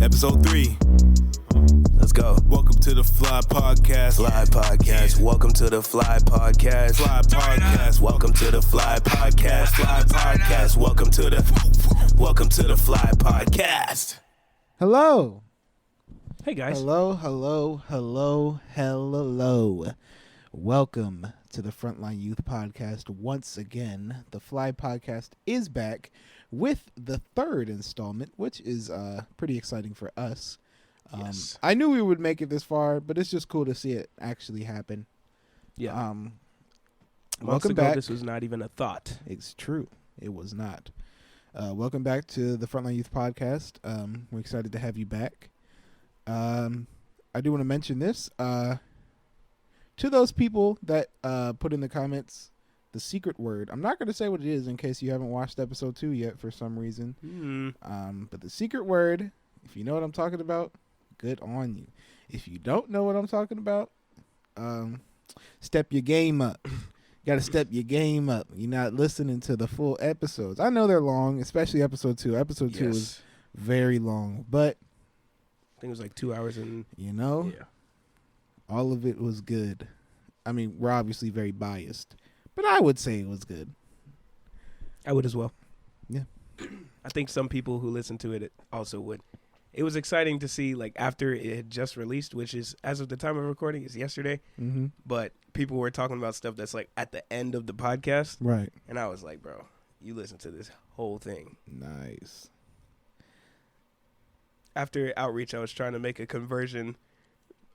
Episode 3. Let's go. Welcome to the Fly Podcast. Fly Podcast. Welcome to the Fly Podcast. Fly Podcast. Welcome to the Fly Podcast. Fly Podcast. Welcome to the Fly Podcast. Hello. Hey guys. Hello. Welcome to the Frontline Youth Podcast once again. The Fly Podcast is back with the third installment, which is pretty exciting for us. Yes. I knew we would make it this far, but it's just cool to see it actually happen. Yeah. Welcome back. This was not even a thought. It's true. It was not. Welcome back to the Frontline Youth Podcast. We're excited to have you back. I do want to mention this. To those people that put in the comments the secret word, I'm not going to say what it is in case you haven't watched episode 2 yet for some reason. But the secret word, if you know what I'm talking about, good on you. If you don't know what I'm talking about, step your game up. Got to step your game up. You're not listening to the full episodes. I know they're long, especially episode 2. Episode 2 is very long, but I think it was like 2 hours and yeah. All of it was good. I mean, we're obviously very biased, but I would say it was good. I would as well. Yeah. I think some people who listen to it also would. It was exciting to see, like, after it had just released, which is, as of the time of recording, is yesterday. Mm-hmm. But people were talking about stuff that's, like, at the end of the podcast. Right. And I was like, bro, you listen to this whole thing. Nice. After outreach, I was trying to make a conversion.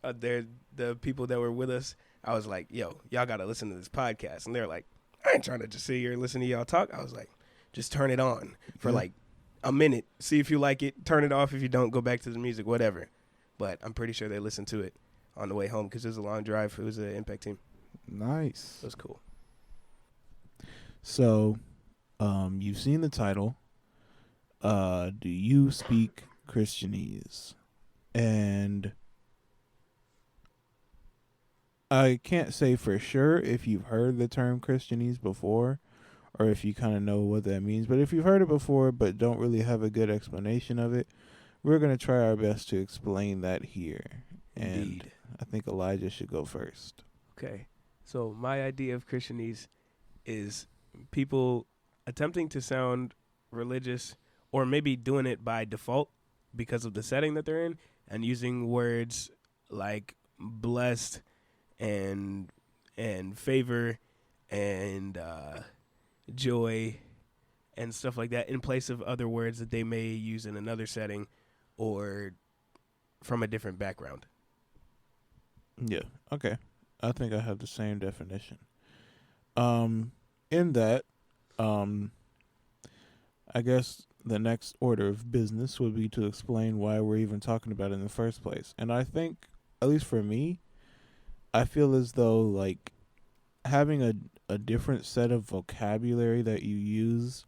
The people that were with us, I was like, yo, y'all got to listen to this podcast. And they're like, I ain't trying to just sit here and listen to y'all talk. I was like, just turn it on for like a minute. See if you like it. Turn it off. If you don't, go back to the music, whatever. But I'm pretty sure they listened to it on the way home because it was a long drive. It was an Impact team. Nice. It was cool. So, you've seen the title. Do you speak Christianese? And I can't say for sure if you've heard the term Christianese before or if you kind of know what that means. But if you've heard it before but don't really have a good explanation of it, we're going to try our best to explain that here. And Indeed. I think Elijah should go first. Okay. So my idea of Christianese is people attempting to sound religious or maybe doing it by default because of the setting that they're in and using words like blessed and favor and joy and stuff like that in place of other words that they may use in another setting or from a different background. Yeah, okay. I think I have the same definition. In that, I guess the next order of business would be to explain why we're even talking about it in the first place. And I think, at least for me, I feel as though, like, having a different set of vocabulary that you use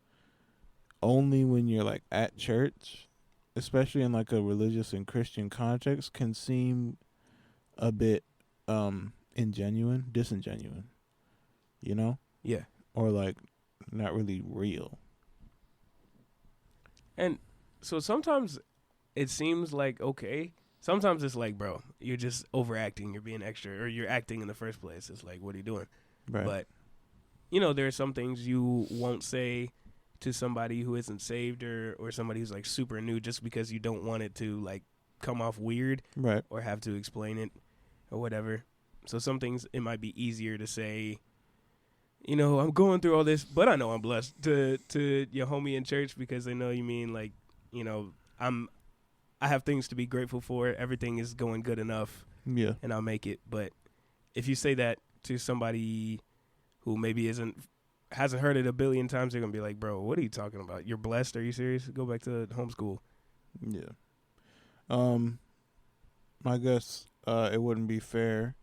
only when you're, like, at church, especially in, like, a religious and Christian context, can seem a bit disingenuine, you know? Yeah. Or, like, not really real. And so sometimes it seems like okay. Sometimes it's like, bro, you're just overacting. You're being extra, or you're acting in the first place. It's like, what are you doing? Right. But, there are some things you won't say to somebody who isn't saved or somebody who's, like, super new just because you don't want it to, like, come off weird. Right. Or have to explain it or whatever. So some things it might be easier to say, I'm going through all this, but I know I'm blessed to your homie in church because they know you mean, like, I have things to be grateful for. Everything is going good enough. Yeah. And I'll make it. But if you say that to somebody who maybe hasn't heard it a billion times, they're going to be like, bro, what are you talking about? You're blessed? Are you serious? Go back to homeschool. Yeah. I guess it wouldn't be fair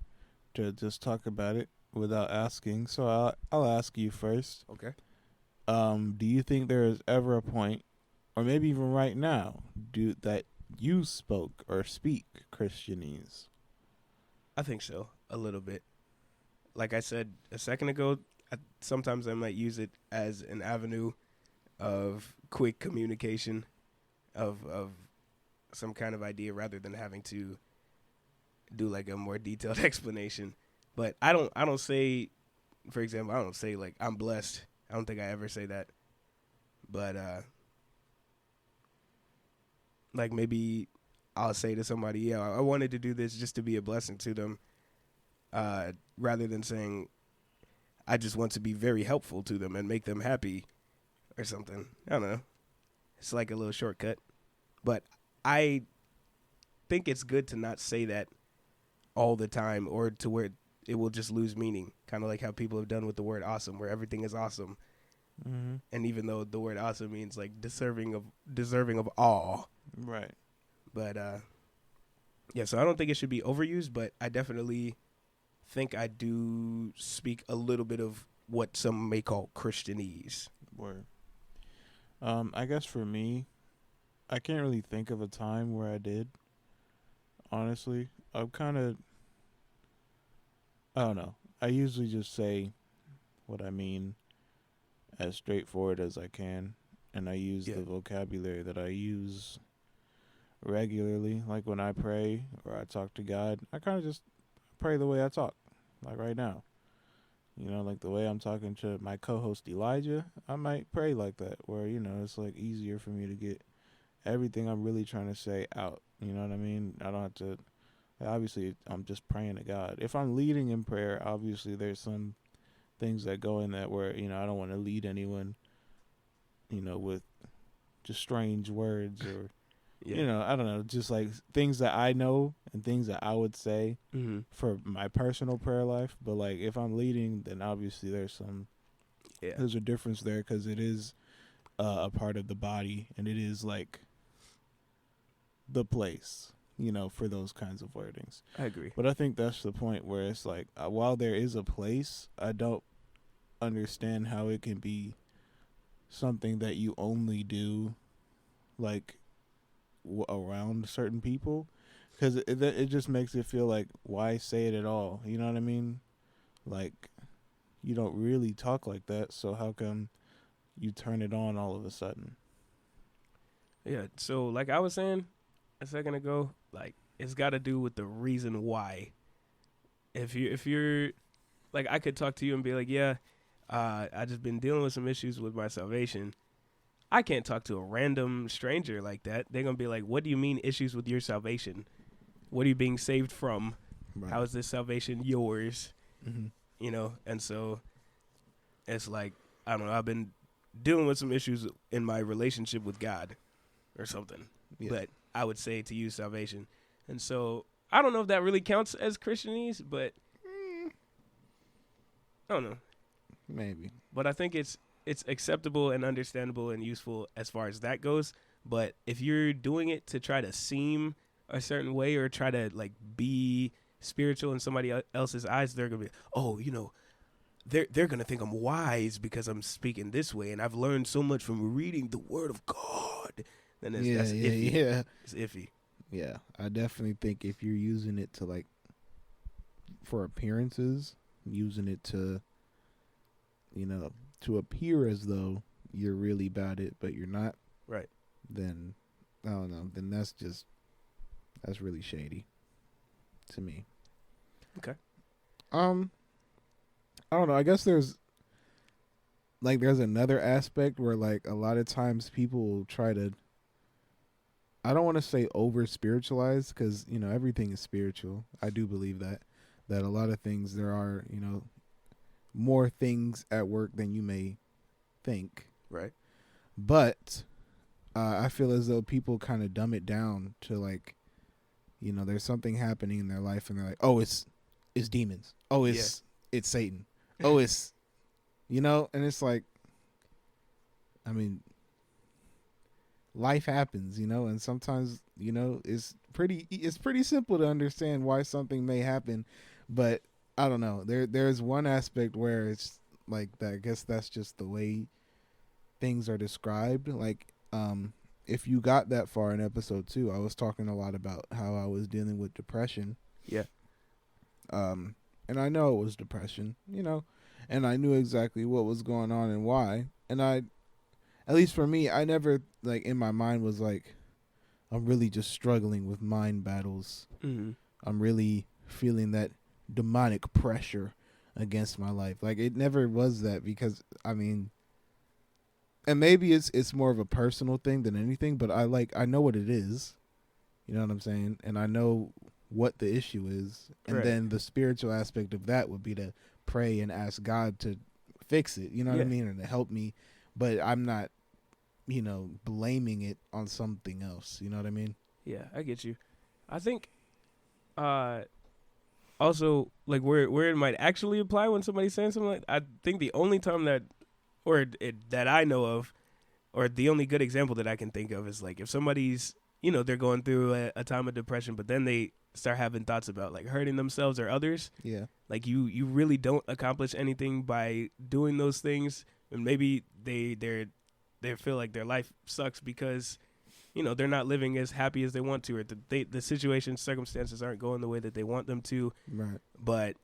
to just talk about it without asking. So I'll ask you first. Okay. Do you think there is ever a point, or maybe even right now, that you spoke or speak Christianese? I think so, a little bit. Like I said a second ago, sometimes I might use it as an avenue of quick communication, of some kind of idea rather than having to do like a more detailed explanation. But I don't say, for example, I don't say like I'm blessed. I don't think I ever say that. But like maybe I'll say to somebody, yeah, I wanted to do this just to be a blessing to them, rather than saying I just want to be very helpful to them and make them happy or something. I don't know. It's like a little shortcut. But I think it's good to not say that all the time, or to where it will just lose meaning. Kind of like how people have done with the word awesome, where everything is awesome. Mm-hmm. And even though the word awesome means like deserving of awe. Right. But yeah, so I don't think it should be overused, but I definitely think I do speak a little bit of what some may call Christianese. Word. I guess for me, I can't really think of a time where I did. Honestly, I don't know. I usually just say what I mean as straightforward as I can, and I use the vocabulary that I use regularly. Like when I pray or I talk to God, I kind of just pray the way I talk, like right now. You know, like the way I'm talking to my co-host Elijah, I might pray like that, where, you know, it's like easier for me to get everything I'm really trying to say out. You know what I mean? I don't have to, obviously, I'm just praying to God. If I'm leading in prayer, obviously there's some things that go in that where, you know, I don't want to lead anyone, you know, with just strange words or, you know, I don't know, just like things that I know and things that I would say for my personal prayer life. But like if I'm leading, then obviously there's a difference there, because it is a part of the body, and it is like the place, you know, for those kinds of wordings. I agree. But I think that's the point where it's like, while there is a place, I don't understand how it can be something that you only do like around certain people, because it just makes it feel like, why say it at all? You know what I mean? Like, you don't really talk like that, so how come you turn it on all of a sudden? Yeah, so like I was saying a second ago, like it's got to do with the reason why. If you're like, I could talk to you and be like, yeah, I just been dealing with some issues with my salvation. I can't talk to a random stranger like that. They're going to be like, what do you mean issues with your salvation? What are you being saved from? Right. How is this salvation yours? Mm-hmm. You know, and so it's like, I don't know, I've been dealing with some issues in my relationship with God or something. Yeah. But I would say to use salvation. And so I don't know if that really counts as Christianese, but I don't know. Maybe. But I think it's acceptable and understandable and useful as far as that goes. But if you're doing it to try to seem a certain way or try to like be spiritual in somebody else's eyes, they're gonna be, oh, you know, they're gonna think I'm wise because I'm speaking this way, and I've learned so much from reading the Word of God. Then that's iffy. Yeah, it's iffy. Yeah, I definitely think if you're using it to like for appearances, using it to, you know, to appear as though you're really about it, but you're not. Right. Then, I don't know. Then that's really shady to me. Okay. I don't know. I guess there's another aspect where like a lot of times people will try to, I don't want to say over spiritualize, because, you know, everything is spiritual. I do believe that a lot of things, there are, you know, more things at work than you may think. Right. But I feel as though people kind of dumb it down to like, you know, there's something happening in their life and they're like, oh, it's demons. Oh, it's Satan. Oh, it's, you know, and it's like, I mean, life happens, you know, and sometimes, you know, it's pretty simple to understand why something may happen, but I don't know. There's one aspect where it's like that. I guess that's just the way things are described. Like, if you got that far in episode 2, I was talking a lot about how I was dealing with depression. Yeah. And I know it was depression, you know, and I knew exactly what was going on and why. And at least for me, I never, like, in my mind was like, I'm really just struggling with mind battles. Mm-hmm. I'm really feeling that demonic pressure against my life. Like, it never was that, because I mean, and maybe it's more of a personal thing than anything, but I know what it is. You know what I'm saying? And I know what the issue is. And Right. then the spiritual aspect of that would be to pray and ask God to fix it. You know what I Yeah. mean? And to help me. But I'm not, blaming it on something else. You know what I mean? Yeah, I get you. I think also, like, where it might actually apply when somebody's saying something like, I think the only time that that I know of, or the only good example that I can think of, is like if somebody's, they're going through a time of depression, but then they start having thoughts about like hurting themselves or others. Yeah. Like you really don't accomplish anything by doing those things, and maybe they feel like their life sucks because they're not living as happy as they want to, or the situation, circumstances aren't going the way that they want them to. Right. But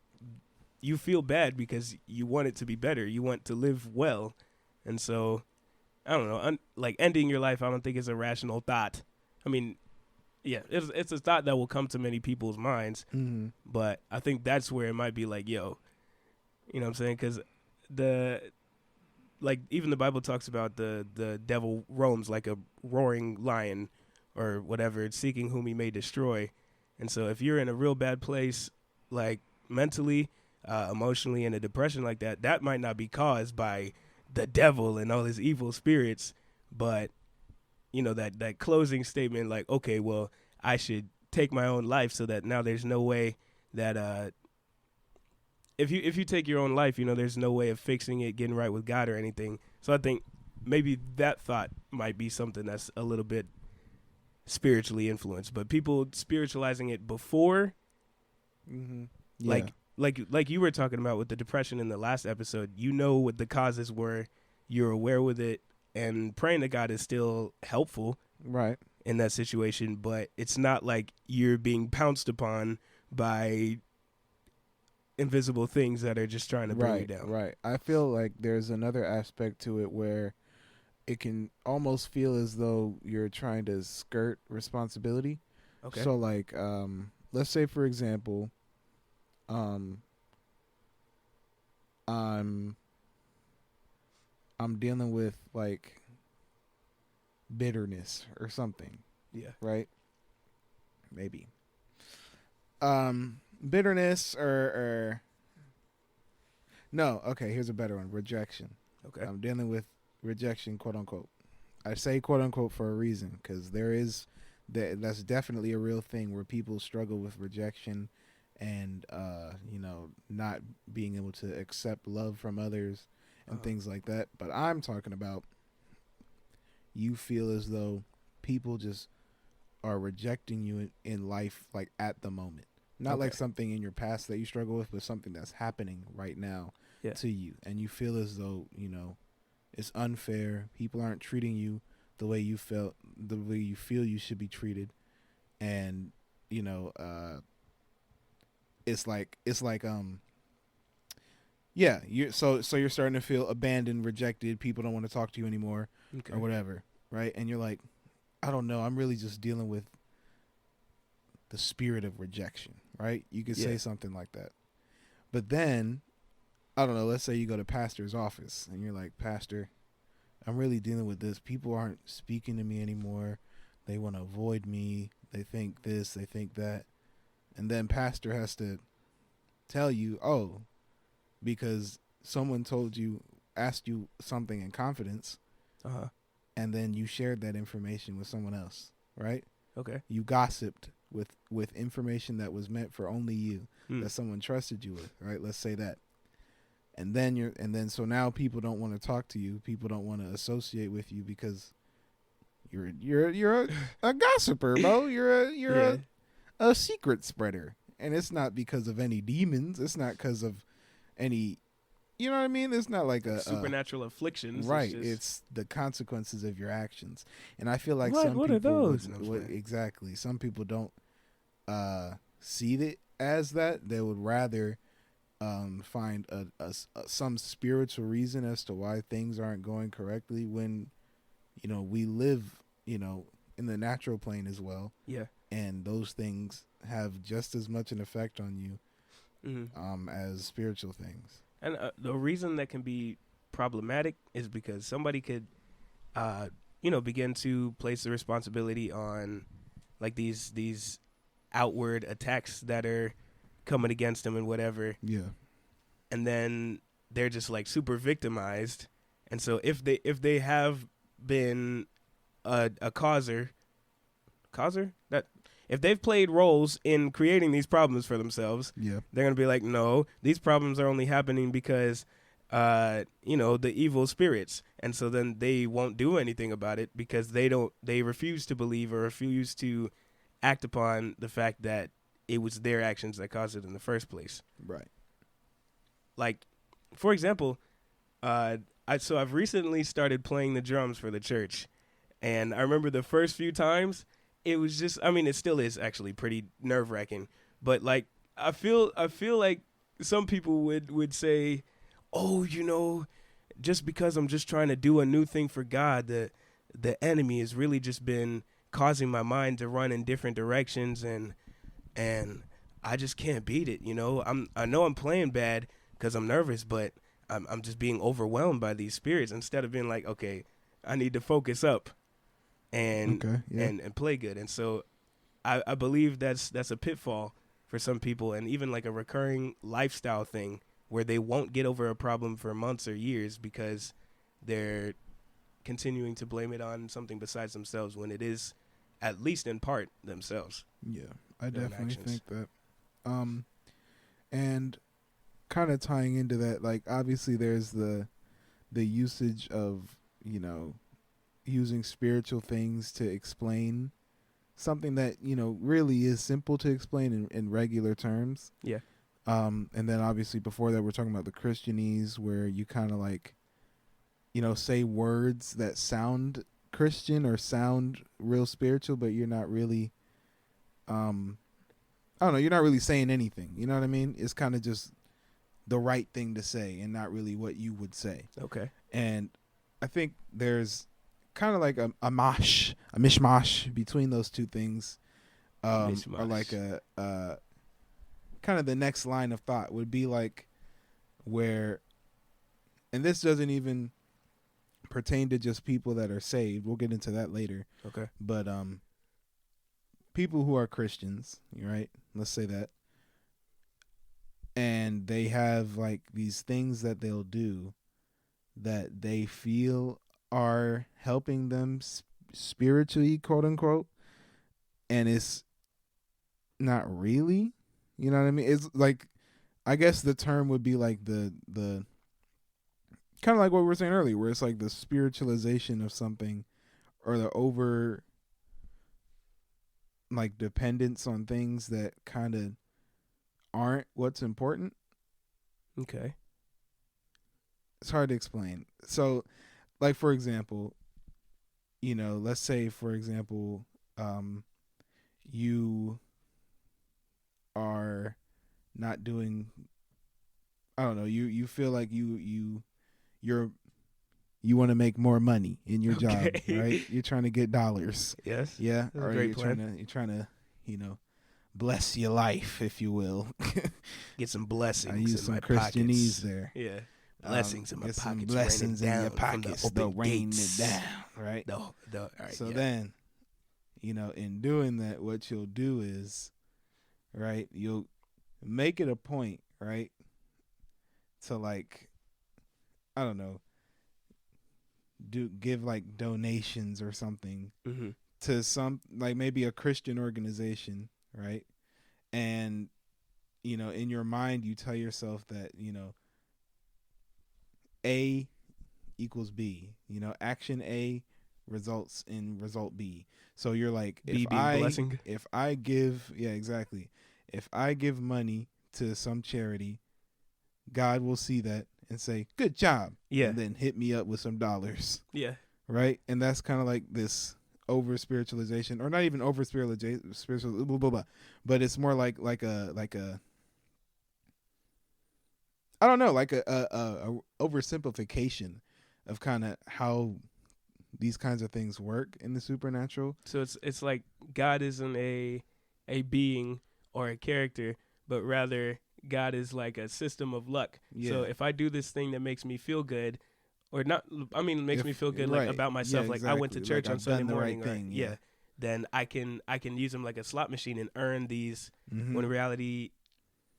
you feel bad because you want it to be better. You want to live well. And so, I don't know, like ending your life, I don't think is a rational thought. I mean, yeah, it's a thought that will come to many people's minds. Mm-hmm. But I think that's where it might be like, yo, you know what I'm saying? Because like even the Bible talks about the devil roams like a roaring lion or whatever, seeking whom he may destroy. And so if you're in a real bad place, like mentally, emotionally, in a depression like that, that might not be caused by the devil and all his evil spirits, but that closing statement, like, okay, well, I should take my own life, so that now there's no way that if you take your own life, there's no way of fixing it, getting right with God or anything. So I think maybe that thought might be something that's a little bit spiritually influenced, but people spiritualizing it before, Mm-hmm. Yeah. like you were talking about with the depression in the last episode, what the causes were, you're aware with it, and praying to God is still helpful Right. in that situation, but it's not like you're being pounced upon by invisible things that are just trying to bring you down. Right. I feel like there's another aspect to it where it can almost feel as though you're trying to skirt responsibility. Okay. So like, let's say for example, I'm dealing with like bitterness or something, Yeah. right? Maybe. Bitterness or no, okay, here's a better one. Rejection. Okay. I'm dealing with rejection, quote unquote. I say quote unquote for a reason, because that's definitely a real thing where people struggle with rejection and not being able to accept love from others and things like that. But I'm talking about, you feel as though people just are rejecting you in life, like at the moment. Not like something in your past that you struggle with, but something that's happening right now to you. And you feel as though, it's unfair. People aren't treating you the way you feel you should be treated. And, it's like you're starting to feel abandoned, rejected. People don't want to talk to you anymore or whatever. Right. And you're like, I don't know. I'm really just dealing with the spirit of rejection. Right. You could say something like that. But then, I don't know, let's say you go to pastor's office and you're like, Pastor, I'm really dealing with this. People aren't speaking to me anymore. They want to avoid me. They think this, they think that. And then pastor has to tell you, oh, because someone asked you something in confidence, and then you shared that information with someone else, right? Okay. You gossiped with information that was meant for only you, that someone trusted you with, right? Let's say that. And then so now people don't want to talk to you. People don't want to associate with you because you're a gossiper, bro. You're a secret spreader. And it's not because of any demons. It's not because of any, you know what I mean? It's not like a supernatural afflictions. Right. It's the consequences of your actions. And I feel like what some people are those? Exactly. Some people don't see it as that. They would rather find some spiritual reason as to why things aren't going correctly when, we live, in the natural plane as well. Yeah. And those things have just as much an effect on you as spiritual things. And the reason that can be problematic is because somebody could, begin to place the responsibility on like these outward attacks that are coming against them and whatever. Yeah. And then they're just like super victimized. And so if they have been a causer that if they've played roles in creating these problems for themselves, Yeah. they're going to be like, no, these problems are only happening because, the evil spirits. And so then they won't do anything about it because they refuse to believe or refuse to act upon the fact that it was their actions that caused it in the first place. Right. Like, for example, I've recently started playing the drums for the church. And I remember the first few times, it was just, it still is actually pretty nerve-wracking. But, like, I feel like some people would say, oh, just because I'm just trying to do a new thing for God, the enemy has really just been causing my mind to run in different directions, and I just can't beat it, I know I'm playing bad because I'm nervous, but I'm just being overwhelmed by these spirits instead of being like, okay, I need to focus up and play good. And so I believe that's a pitfall for some people, and even like a recurring lifestyle thing where they won't get over a problem for months or years because they're continuing to blame it on something besides themselves when it is at least in part themselves. Yeah, I definitely think that. And kind of tying into that, like obviously there's the usage of, using spiritual things to explain something that, really is simple to explain in regular terms. Yeah. And then obviously before that, we're talking about the Christianese, where you kind of like, say words that sound Christian or sound real spiritual, but you're not really, I don't know, you're not really saying anything. You know what I mean? It's kind of just the right thing to say and not really what you would say. Okay. And I think there's kind of like a mishmash between those two things. Or like a kind of the next line of thought would be like where, and this doesn't even pertain to just people that are saved. We'll get into that later. Okay. But people who are Christians, right? Let's say that. And they have like these things that they'll do that they feel are helping them spiritually, quote unquote. And it's not really, you know what I mean? It's like, I guess the term would be like the kind of like what we were saying earlier, where it's like the spiritualization of something, or the over like dependence on things that kind of aren't what's important. Okay. It's hard to explain. So, like, for example, let's say, for example, you are not doing, I don't know, you feel like you want to make more money in your job, right? You're trying to get dollars. Yes. Yeah. That's or a great you're trying to, bless your life, if you will. Get some blessings. I use some Christianese pockets. there. Yeah. Blessings in my get pockets. Some blessings in your pockets. They'll rain it down, right? All right, so then, in doing that, what you'll do is, right, you'll make it a point, right, to like, I don't know, give like donations or something to some, like maybe a Christian organization, right? And, in your mind, you tell yourself that, A equals B, action A results in result B. So you're like, if I give money to some charity, God will see that and say, good job. Yeah. And then hit me up with some dollars. Yeah. Right. And that's kind of like this over spiritualization, or not even over spiritual, blah, blah, blah, but it's more like a I don't know, like a oversimplification of kind of how these kinds of things work in the supernatural. So it's like God isn't a being or a character, but rather God is like a system of luck. Yeah. So if I do this thing that makes me feel good, or not, I mean, makes me feel good, like right. about myself, Yeah, like I went to exactly. church Like, on I've Sunday done the right morning, thing, or yeah. then I can use them like a slot machine and earn these. Mhm. When in reality,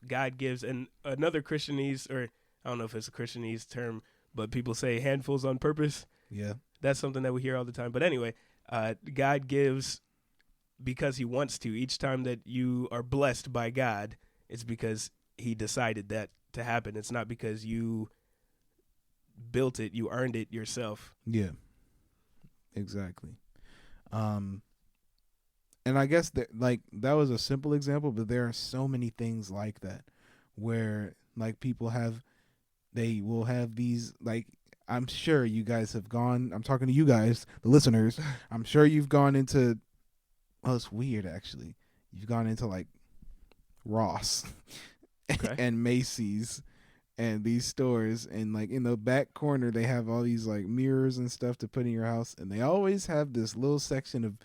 God gives, and another Christianese, or I don't know if it's a Christianese term, but people say handfuls on purpose. Yeah. That's something that we hear all the time. But anyway, God gives because he wants to. Each time that you are blessed by God, it's because he decided that to happen. It's not because you built it, you earned it yourself. Yeah. Exactly. And I guess that, like, that was a simple example, but there are so many things like that where, like, they will have these, like, I'm sure you guys have gone, I'm talking to you guys, the listeners, I'm sure you've gone into, well, it's weird actually. You've gone into like Ross Okay. and Macy's and these stores, and like in the back corner they have all these like mirrors and stuff to put in your house, and they always have this little section of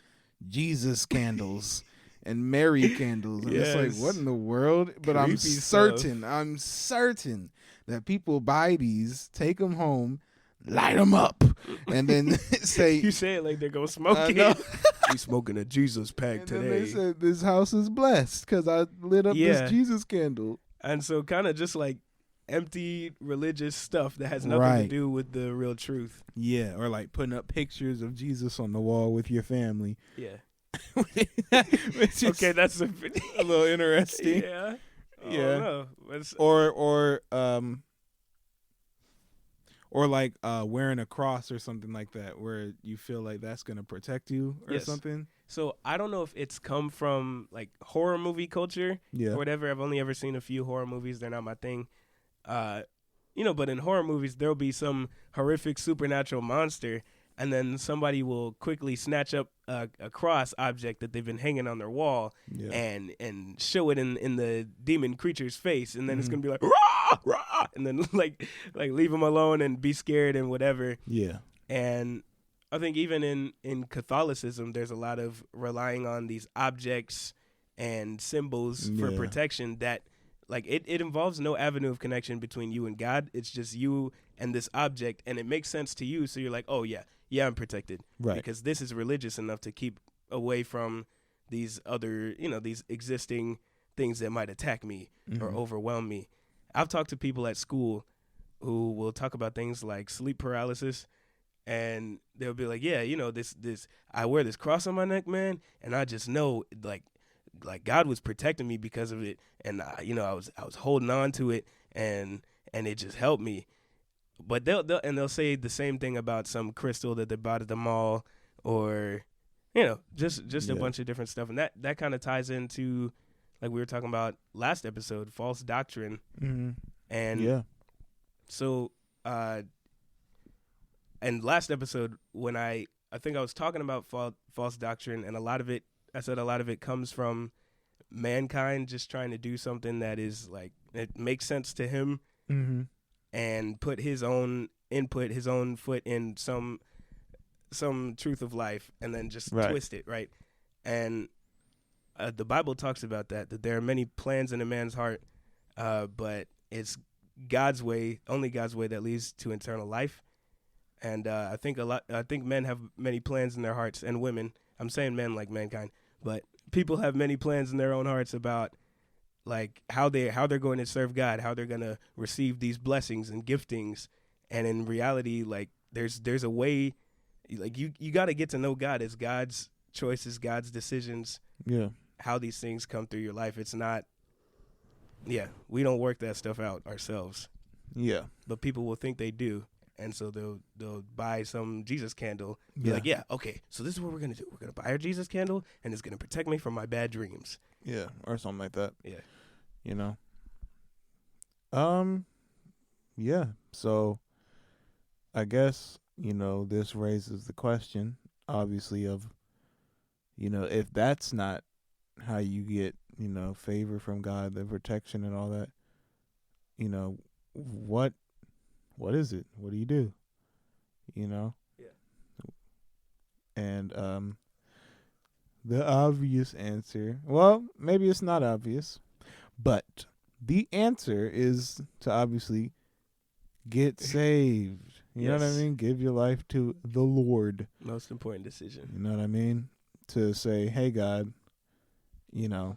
Jesus candles and Mary candles, and it's like, what in the world? But I'm Creepy certain that people buy these, take them home, light them up, and then say, You say it like they're gonna smoke I it. know. We smoking a Jesus pack and then they today. said, this house is blessed because I lit up Yeah. this Jesus candle. And so kind of just like empty religious stuff that has nothing to Right. do with the real truth. Yeah, or like putting up pictures of Jesus on the wall with your family. Yeah. Which is Okay, that's a little interesting. Yeah. Yeah. No. It's, Or like wearing a cross or something like that, where you feel like that's gonna protect you or Yes. something. so I don't know if it's come from like horror movie culture Yeah. or whatever. I've only ever seen a few horror movies. They're not my thing. But in horror movies, there'll be some horrific supernatural monster, and then somebody will quickly snatch up a cross object that they've been hanging on their wall Yeah. and show it in the demon creature's face, and then it's Mhm. gonna be like rah, rah, and then like leave them alone and be scared and whatever. Yeah. And I think even in Catholicism, there's a lot of relying on these objects and symbols for Yeah. protection that, like, it involves no avenue of connection between you and God. It's just you and this object, and it makes sense to you. So you're like, oh, yeah, I'm protected. Right. Because this is religious enough to keep away from these other, these existing things that might attack me or Mhm. overwhelm me. I've talked to people at school who will talk about things like sleep paralysis, and they'll be like, yeah, this I wear this cross on my neck, man, and I just know like God was protecting me because of it, and I was holding on to it, and it just helped me. But they'll say the same thing about some crystal that they bought at the mall, or just a Yeah. bunch of different stuff, and that kind of ties into, like we were talking about last episode, false doctrine. Mhm. And Yeah. so and last episode, when I think I was talking about false doctrine, and I said a lot of it comes from mankind just trying to do something that is like, it makes sense to him, Mhm. and put his own input, his own foot in some truth of life, and then just Right. twist it, right? And the Bible talks about that there are many plans in a man's heart, but it's God's way, only God's way, that leads to eternal life. And I think men have many plans in their hearts, and women. I'm saying men like mankind, but people have many plans in their own hearts about like how they're going to serve God, how they're going to receive these blessings and giftings. And in reality, like there's a way, like you got to get to know God. It's God's choices, God's decisions, Yeah. how these things come through your life. It's not, we don't work that stuff out ourselves, Yeah. but people will think they do. And so they'll buy some Jesus candle. Be Yeah. like, okay, so this is what we're gonna do. We're gonna buy our Jesus candle, and it's gonna protect me from my bad dreams. Yeah. Or something like that. Yeah. Yeah. So I guess, this raises the question, obviously, of, if that's not how you get, favor from God, the protection and all that, what is it? What do you do? Yeah. And the obvious answer, well, maybe it's not obvious, but the answer is to obviously get saved. You know what I Yes. mean? Give your life to the Lord. Most important decision. You know what I mean? To say, hey, God, you know,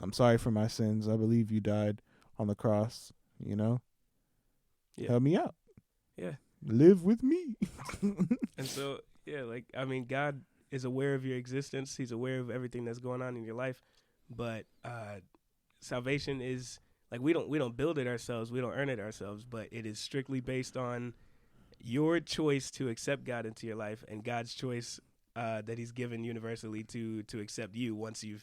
I'm sorry for my sins. I believe you died on the cross, you know? Yeah. Help me out. Yeah. Live with me. And so, yeah, like, I mean, God is aware of your existence. He's aware of everything that's going on in your life. But salvation is, like, we don't build it ourselves. We don't earn it ourselves. But it is strictly based on your choice to accept God into your life and God's choice that he's given universally to accept you once you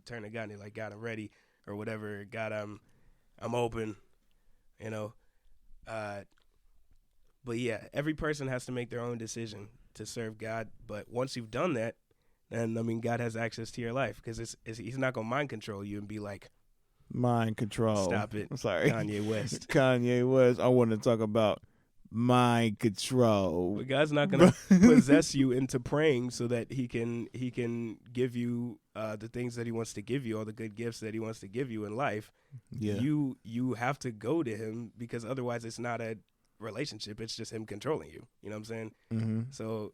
turn to God and you're like, God, I'm ready, or whatever. God, I'm open, you know. But yeah, every person has to make their own decision to serve God. But once you've done that, then, I mean, God has access to your life because he's not going to mind control you and be like, Mind control. stop it. I'm sorry. Kanye West. Kanye West. I want to talk about mind control. But God's not going to possess you into praying so that he can give you the things that he wants to give you, all the good gifts that he wants to give you in life. Yeah. You have to go to him because otherwise it's not a relationship. It's just him controlling you. You know what I'm saying? Mm-hmm. So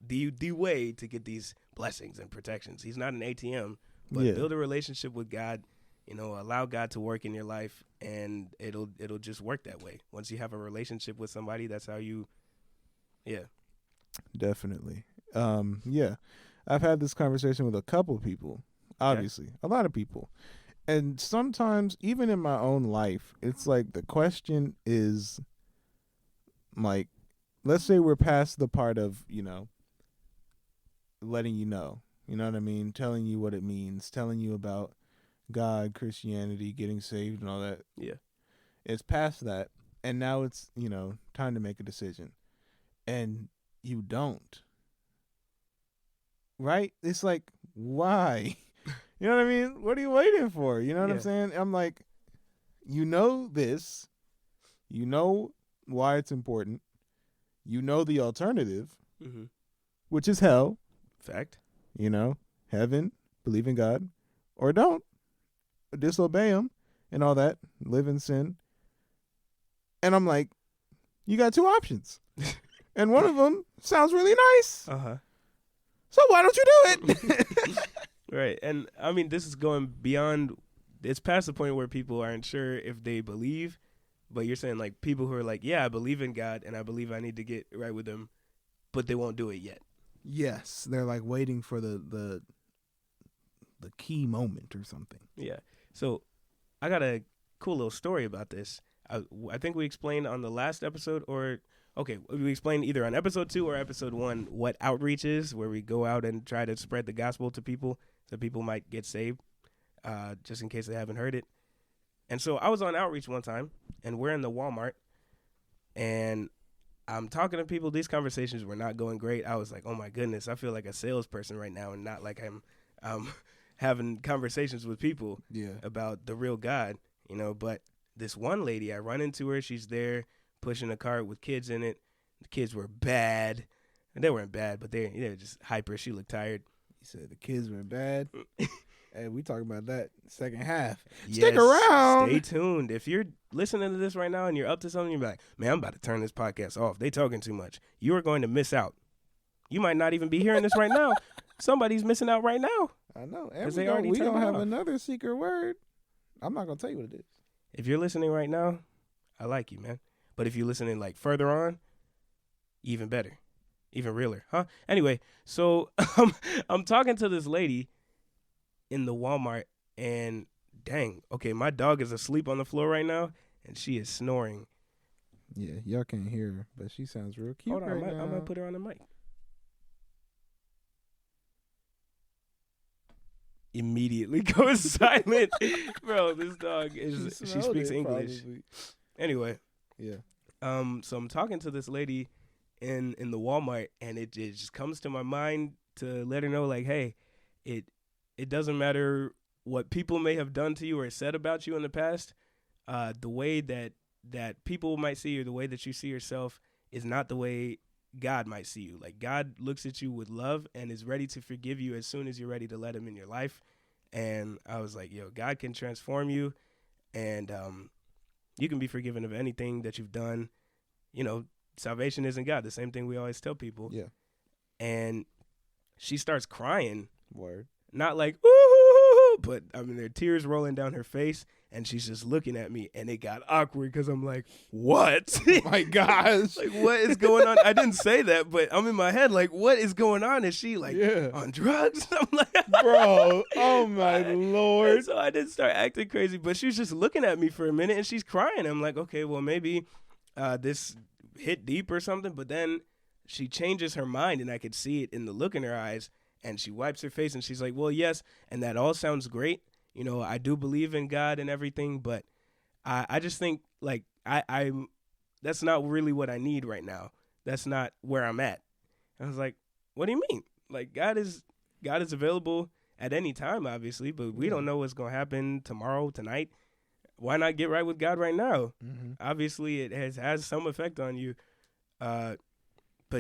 the way to get these blessings and protections, he's not an ATM, but build a relationship with God. You know, allow God to work in your life, and it'll just work that way. Once you have a relationship with somebody, that's how you, yeah. Definitely. Yeah. I've had this conversation with a couple of people, obviously, a lot of people. And sometimes, even in my own life, it's like the question is, like, let's say we're past the part of, you know, letting you know what I mean? Telling you what it means, telling you about God, Christianity, getting saved and all that. Yeah. It's past that. And now it's, you know, time to make a decision. And you don't. Right? It's like, why? You know what I mean? What are you waiting for? You know what I'm saying? I'm like, you know this. You know why it's important. You know the alternative, which is hell. Fact. You know, heaven, believe in God, or don't. Disobey him and all that. Live in sin. And I'm like, you got two options. And one of them sounds really nice. Uh-huh. So why don't you do it? Right. And I mean, this is going beyond, it's past the point where people aren't sure if they believe, but you're saying like people who are like, yeah, I believe in God and I believe I need to get right with him, but they won't do it yet. Yes. They're like waiting for the key moment or something. Yeah. So I got a cool little story about this. I think we explained on the last episode, we explained either on episode 2 or episode 1 what outreach is, where we go out and try to spread the gospel to people so people might get saved, just in case they haven't heard it. And so I was on outreach one time, and we're in the Walmart, and I'm talking to people. These conversations were not going great. I was like, oh my goodness, I feel like a salesperson right now and not like I'm having conversations with people about the real God, you know. But this one lady, I run into her. She's there pushing a cart with kids in it. The kids were bad. And they weren't bad, but they were just hyper. She looked tired. He said the kids were bad. Hey, we talking about that second half. Yes, Stick around. Stay tuned. If you're listening to this right now and you're up to something, you're like, man, I'm about to turn this podcast off. They talking too much. You are going to miss out. You might not even be hearing this right now. Somebody's missing out right now. I know. Because And they already we turned gonna it have off. another secret word. I'm not gonna tell you what it is. If you're listening right now, I like you, man. But if you're listening like further on, even better, even realer, huh? Anyway, so I'm talking to this lady in the Walmart, and dang, okay, my dog is asleep on the floor right now, and she is snoring. Yeah, y'all can't hear her, but she sounds real cute. Hold on, right I now. might put her on the mic. Immediately goes silent. Bro, this dog she speaks English. Probably. Anyway. Yeah. So I'm talking to this lady in the Walmart, and it just comes to my mind to let her know, like, hey, it doesn't matter what people may have done to you or said about you in the past. The way that people might see you, the way that you see yourself is not the way God might see you. Like, God looks at you with love and is ready to forgive you as soon as you're ready to let him in your life. And I was like, yo, God can transform you, and you can be forgiven of anything that you've done. You know, salvation isn't God. The same thing we always tell people. Yeah. And she starts crying. Word. Not like, ooh, but I mean, there are tears rolling down her face, and she's just looking at me, and it got awkward because I'm like, what? Oh my gosh. Like, what is going on? I didn't say that, but I'm in my head like, what is going on? Is she like on drugs? I'm like, bro, oh my Lord. And so I didn't start acting crazy, but she was just looking at me for a minute, and she's crying. I'm like, okay, well, maybe this hit deep or something, but then she changes her mind, and I could see it in the look in her eyes. And she wipes her face and she's like, well, yes, and that all sounds great. You know, I do believe in God and everything, but I just think, like, I'm that's not really what I need right now. That's not where I'm at. I was like, what do you mean? Like, God is available at any time, obviously, but we don't know what's going to happen tomorrow, tonight. Why not get right with God right now? Mm-hmm. Obviously, it has some effect on you, but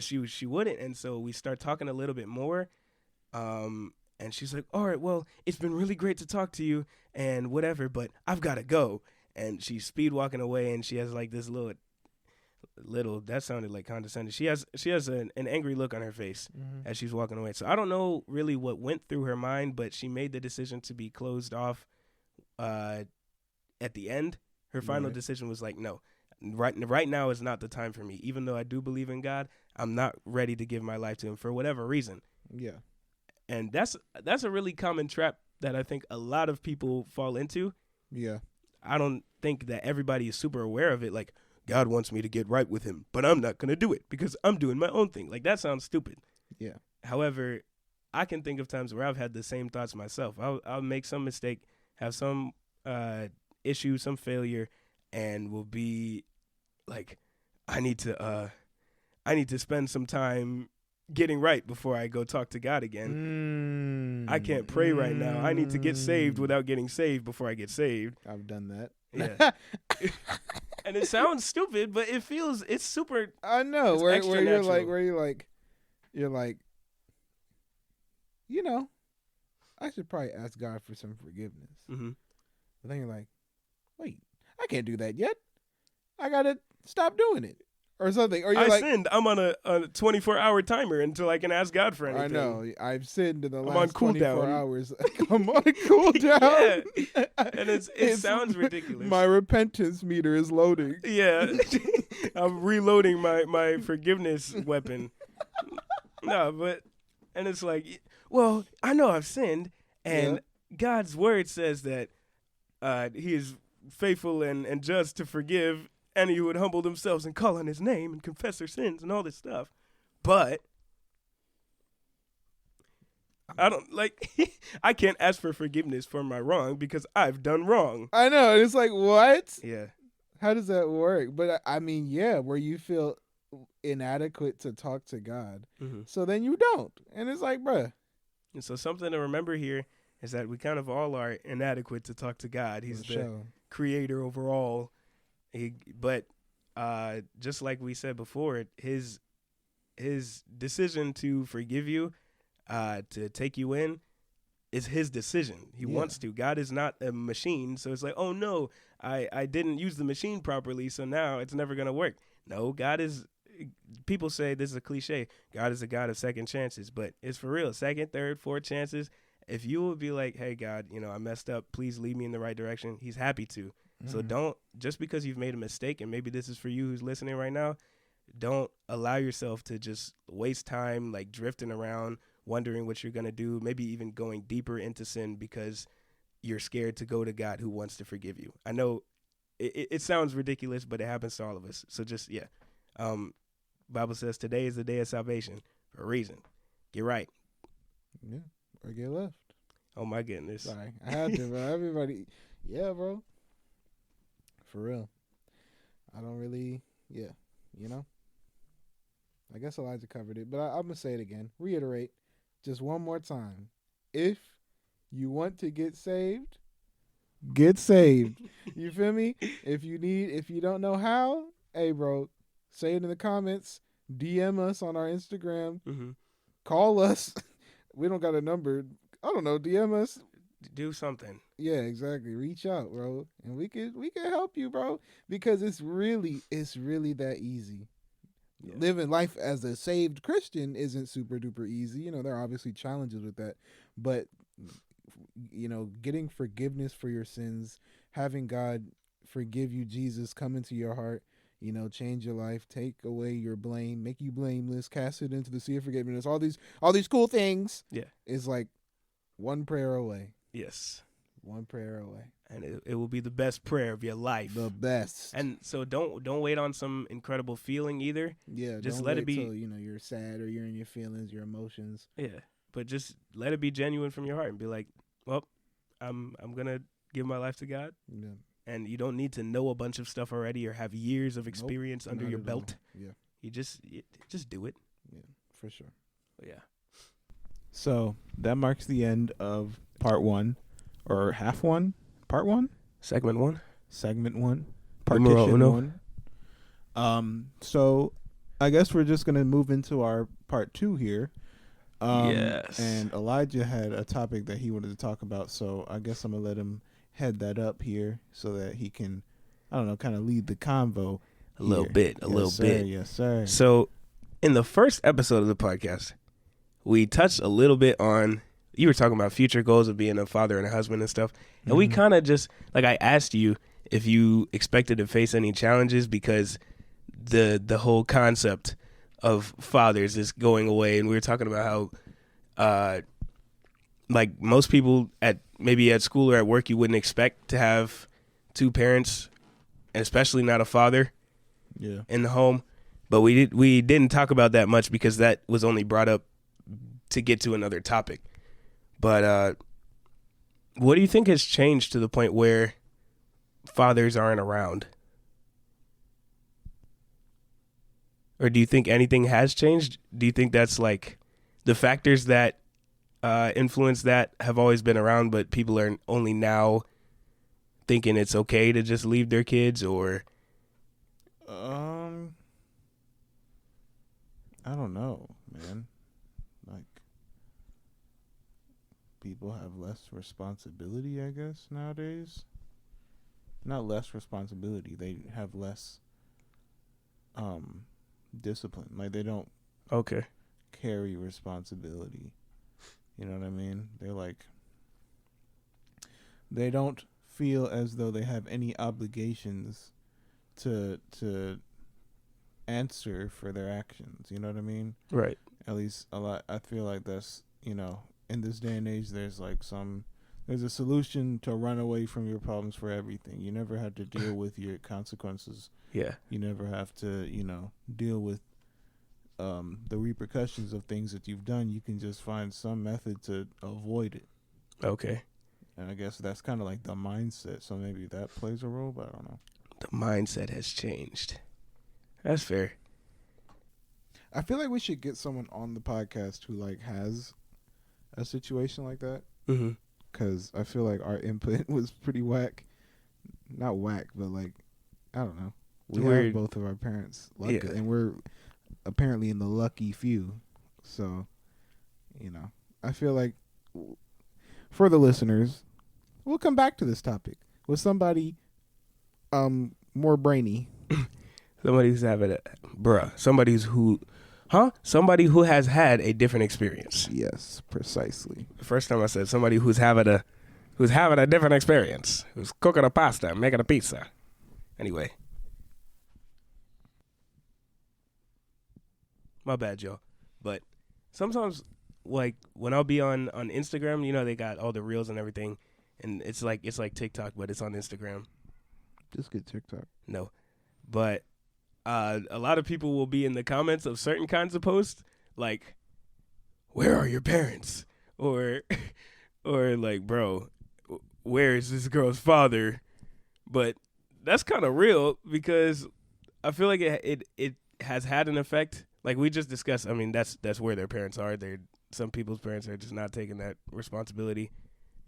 she wouldn't. And so we start talking a little bit more. And she's like, all right, well, it's been really great to talk to you and whatever, but I've got to go. And she's speed walking away, and she has like this little, that sounded like condescending. She has an angry look on her face as she's walking away. So I don't know really what went through her mind, but she made the decision to be closed off, at the end. Her final decision was like, no, right now is not the time for me. Even though I do believe in God, I'm not ready to give my life to him for whatever reason. Yeah. And that's a really common trap that I think a lot of people fall into. Yeah. I don't think that everybody is super aware of it. Like, God wants me to get right with him, but I'm not going to do it because I'm doing my own thing. Like, that sounds stupid. Yeah. However, I can think of times where I've had the same thoughts myself. I'll make some mistake, have some issue, some failure, and will be like, I need to spend some time getting right before I go talk to God again. I can't pray right now. I need to get saved without getting saved before I get saved. I've done that. Yeah. And it sounds stupid, but it's super. I know where you're like, you know, I should probably ask God for some forgiveness. Mm-hmm. But then you're like, wait, I can't do that yet. I gotta stop doing it. Or something. Or you're sinned. I'm on a 24-hour timer until I can ask God for anything. I know. I've sinned in the last 24 hours. I'm on a cooldown. Yeah. And it sounds ridiculous. My repentance meter is loading. Yeah. I'm reloading my forgiveness weapon. No, and it's like, well, I know I've sinned, and God's word says that he is faithful and just to forgive any who would humble themselves and call on his name and confess their sins and all this stuff. But I don't I can't ask for forgiveness for my wrong because I've done wrong. I know. It's like, what? Yeah. How does that work? But I mean, yeah, where you feel inadequate to talk to God. Mm-hmm. So then you don't. And it's like, bruh. And so something to remember here is that we kind of all are inadequate to talk to God. He's the creator over all. But just like we said before, his decision to forgive you, to take you in, is his decision. He wants to. God is not a machine, so it's like, oh no, I didn't use the machine properly, so now it's never gonna work. No, God is. People say this is a cliche. God is a God of second chances, but it's for real. Second, third, fourth chances. If you would be like, hey God, I messed up. Please lead me in the right direction. He's happy to. So don't, just because you've made a mistake, and maybe this is for you who's listening right now, don't allow yourself to just waste time like drifting around, wondering what you're going to do, maybe even going deeper into sin because you're scared to go to God who wants to forgive you. I know it sounds ridiculous, but it happens to all of us. So just, Bible says today is the day of salvation for a reason. Get right. Yeah, or get left. Oh, my goodness. Sorry, I had to, bro. Everybody, yeah, bro. For real. I don't really, I guess Elijah covered it, but I'm going to say it again. Reiterate just one more time. If you want to get saved, get saved. You feel me? If you don't know how, hey, bro, say it in the comments. DM us on our Instagram. Mm-hmm. Call us. We don't got a number. I don't know. DM us. Do something. Yeah, exactly. Reach out, bro, and we can help you, bro, because it's really that easy. Yeah. Living life as a saved Christian isn't super duper easy. You know, there are obviously challenges with that, but you know, getting forgiveness for your sins, having God forgive you, Jesus come into your heart, you know, change your life, take away your blame, make you blameless, cast it into the sea of forgiveness. All these cool things. Yeah. Is like one prayer away. Yes. One prayer away. And it will be the best prayer of your life. The best. And so don't wait on some incredible feeling either. Yeah, just don't let wait it be. till, you know, you're sad or you're in your feelings, your emotions. Yeah, but just let it be genuine from your heart and be like, well, I'm gonna give my life to God. Yeah. And you don't need to know a bunch of stuff already or have years of experience under Not your at belt. all. Yeah. You just do it. Yeah, for sure. But yeah. So that marks the end of part 1, or half 1, part 1, Segment 1, partition uno. 1. So I guess we're just gonna move into our part 2 here. Yes. And Elijah had a topic that he wanted to talk about, so I guess I'm gonna let him head that up here so that he can, I don't know, kind of lead the convo. A little bit. Yes, sir. So in the first episode of the podcast, we touched a little bit on, you were talking about future goals of being a father and a husband and stuff. And we kind of just, like, I asked you if you expected to face any challenges because the whole concept of fathers is going away. And we were talking about how, like, most people maybe at school or at work, you wouldn't expect to have two parents, and especially not a father in the home. But we didn't talk about that much because that was only brought up to get to another topic. But what do you think has changed to the point where fathers aren't around? Or do you think anything has changed? Do you think that's like the factors that influence that have always been around, but people are only now thinking it's okay to just leave their kids? Or I don't know, man. Like, people have less responsibility, I guess, nowadays. Not less responsibility. They have less discipline. Like, they don't carry responsibility. You know what I mean? They're like, they don't feel as though they have any obligations to answer for their actions. You know what I mean? right. At least a lot. I feel like that's, you know, in this day and age, there's a solution to run away from your problems for everything. You never have to deal with your consequences. Yeah. You never have to, you know, deal with the repercussions of things that you've done. You can just find some method to avoid it. Okay. And I guess that's kind of like the mindset. So maybe that plays a role, but I don't know. The mindset has changed. That's fair. I feel like we should get someone on the podcast who like has a situation like that. Mm-hmm. Because I feel like our input was pretty whack. Not whack, but like, I don't know. We have both of our parents lucky, and we're apparently in the lucky few. So, you know, I feel like for the listeners, we'll come back to this topic with somebody more brainy. Somebody who's having somebody who has had a different experience. Yes, precisely. The first time I said somebody who's having a different experience, who's cooking a pasta, making a pizza. Anyway. My bad, y'all. But sometimes, like, when I'll be on Instagram, you know, they got all the reels and everything, and it's like TikTok, but it's on Instagram. Just get TikTok. No. But a lot of people will be in the comments of certain kinds of posts, like, where are your parents? Or like, bro, where is this girl's father? But that's kind of real because I feel like it has had an effect. Like we just discussed, I mean, that's where their parents are. Some people's parents are just not taking that responsibility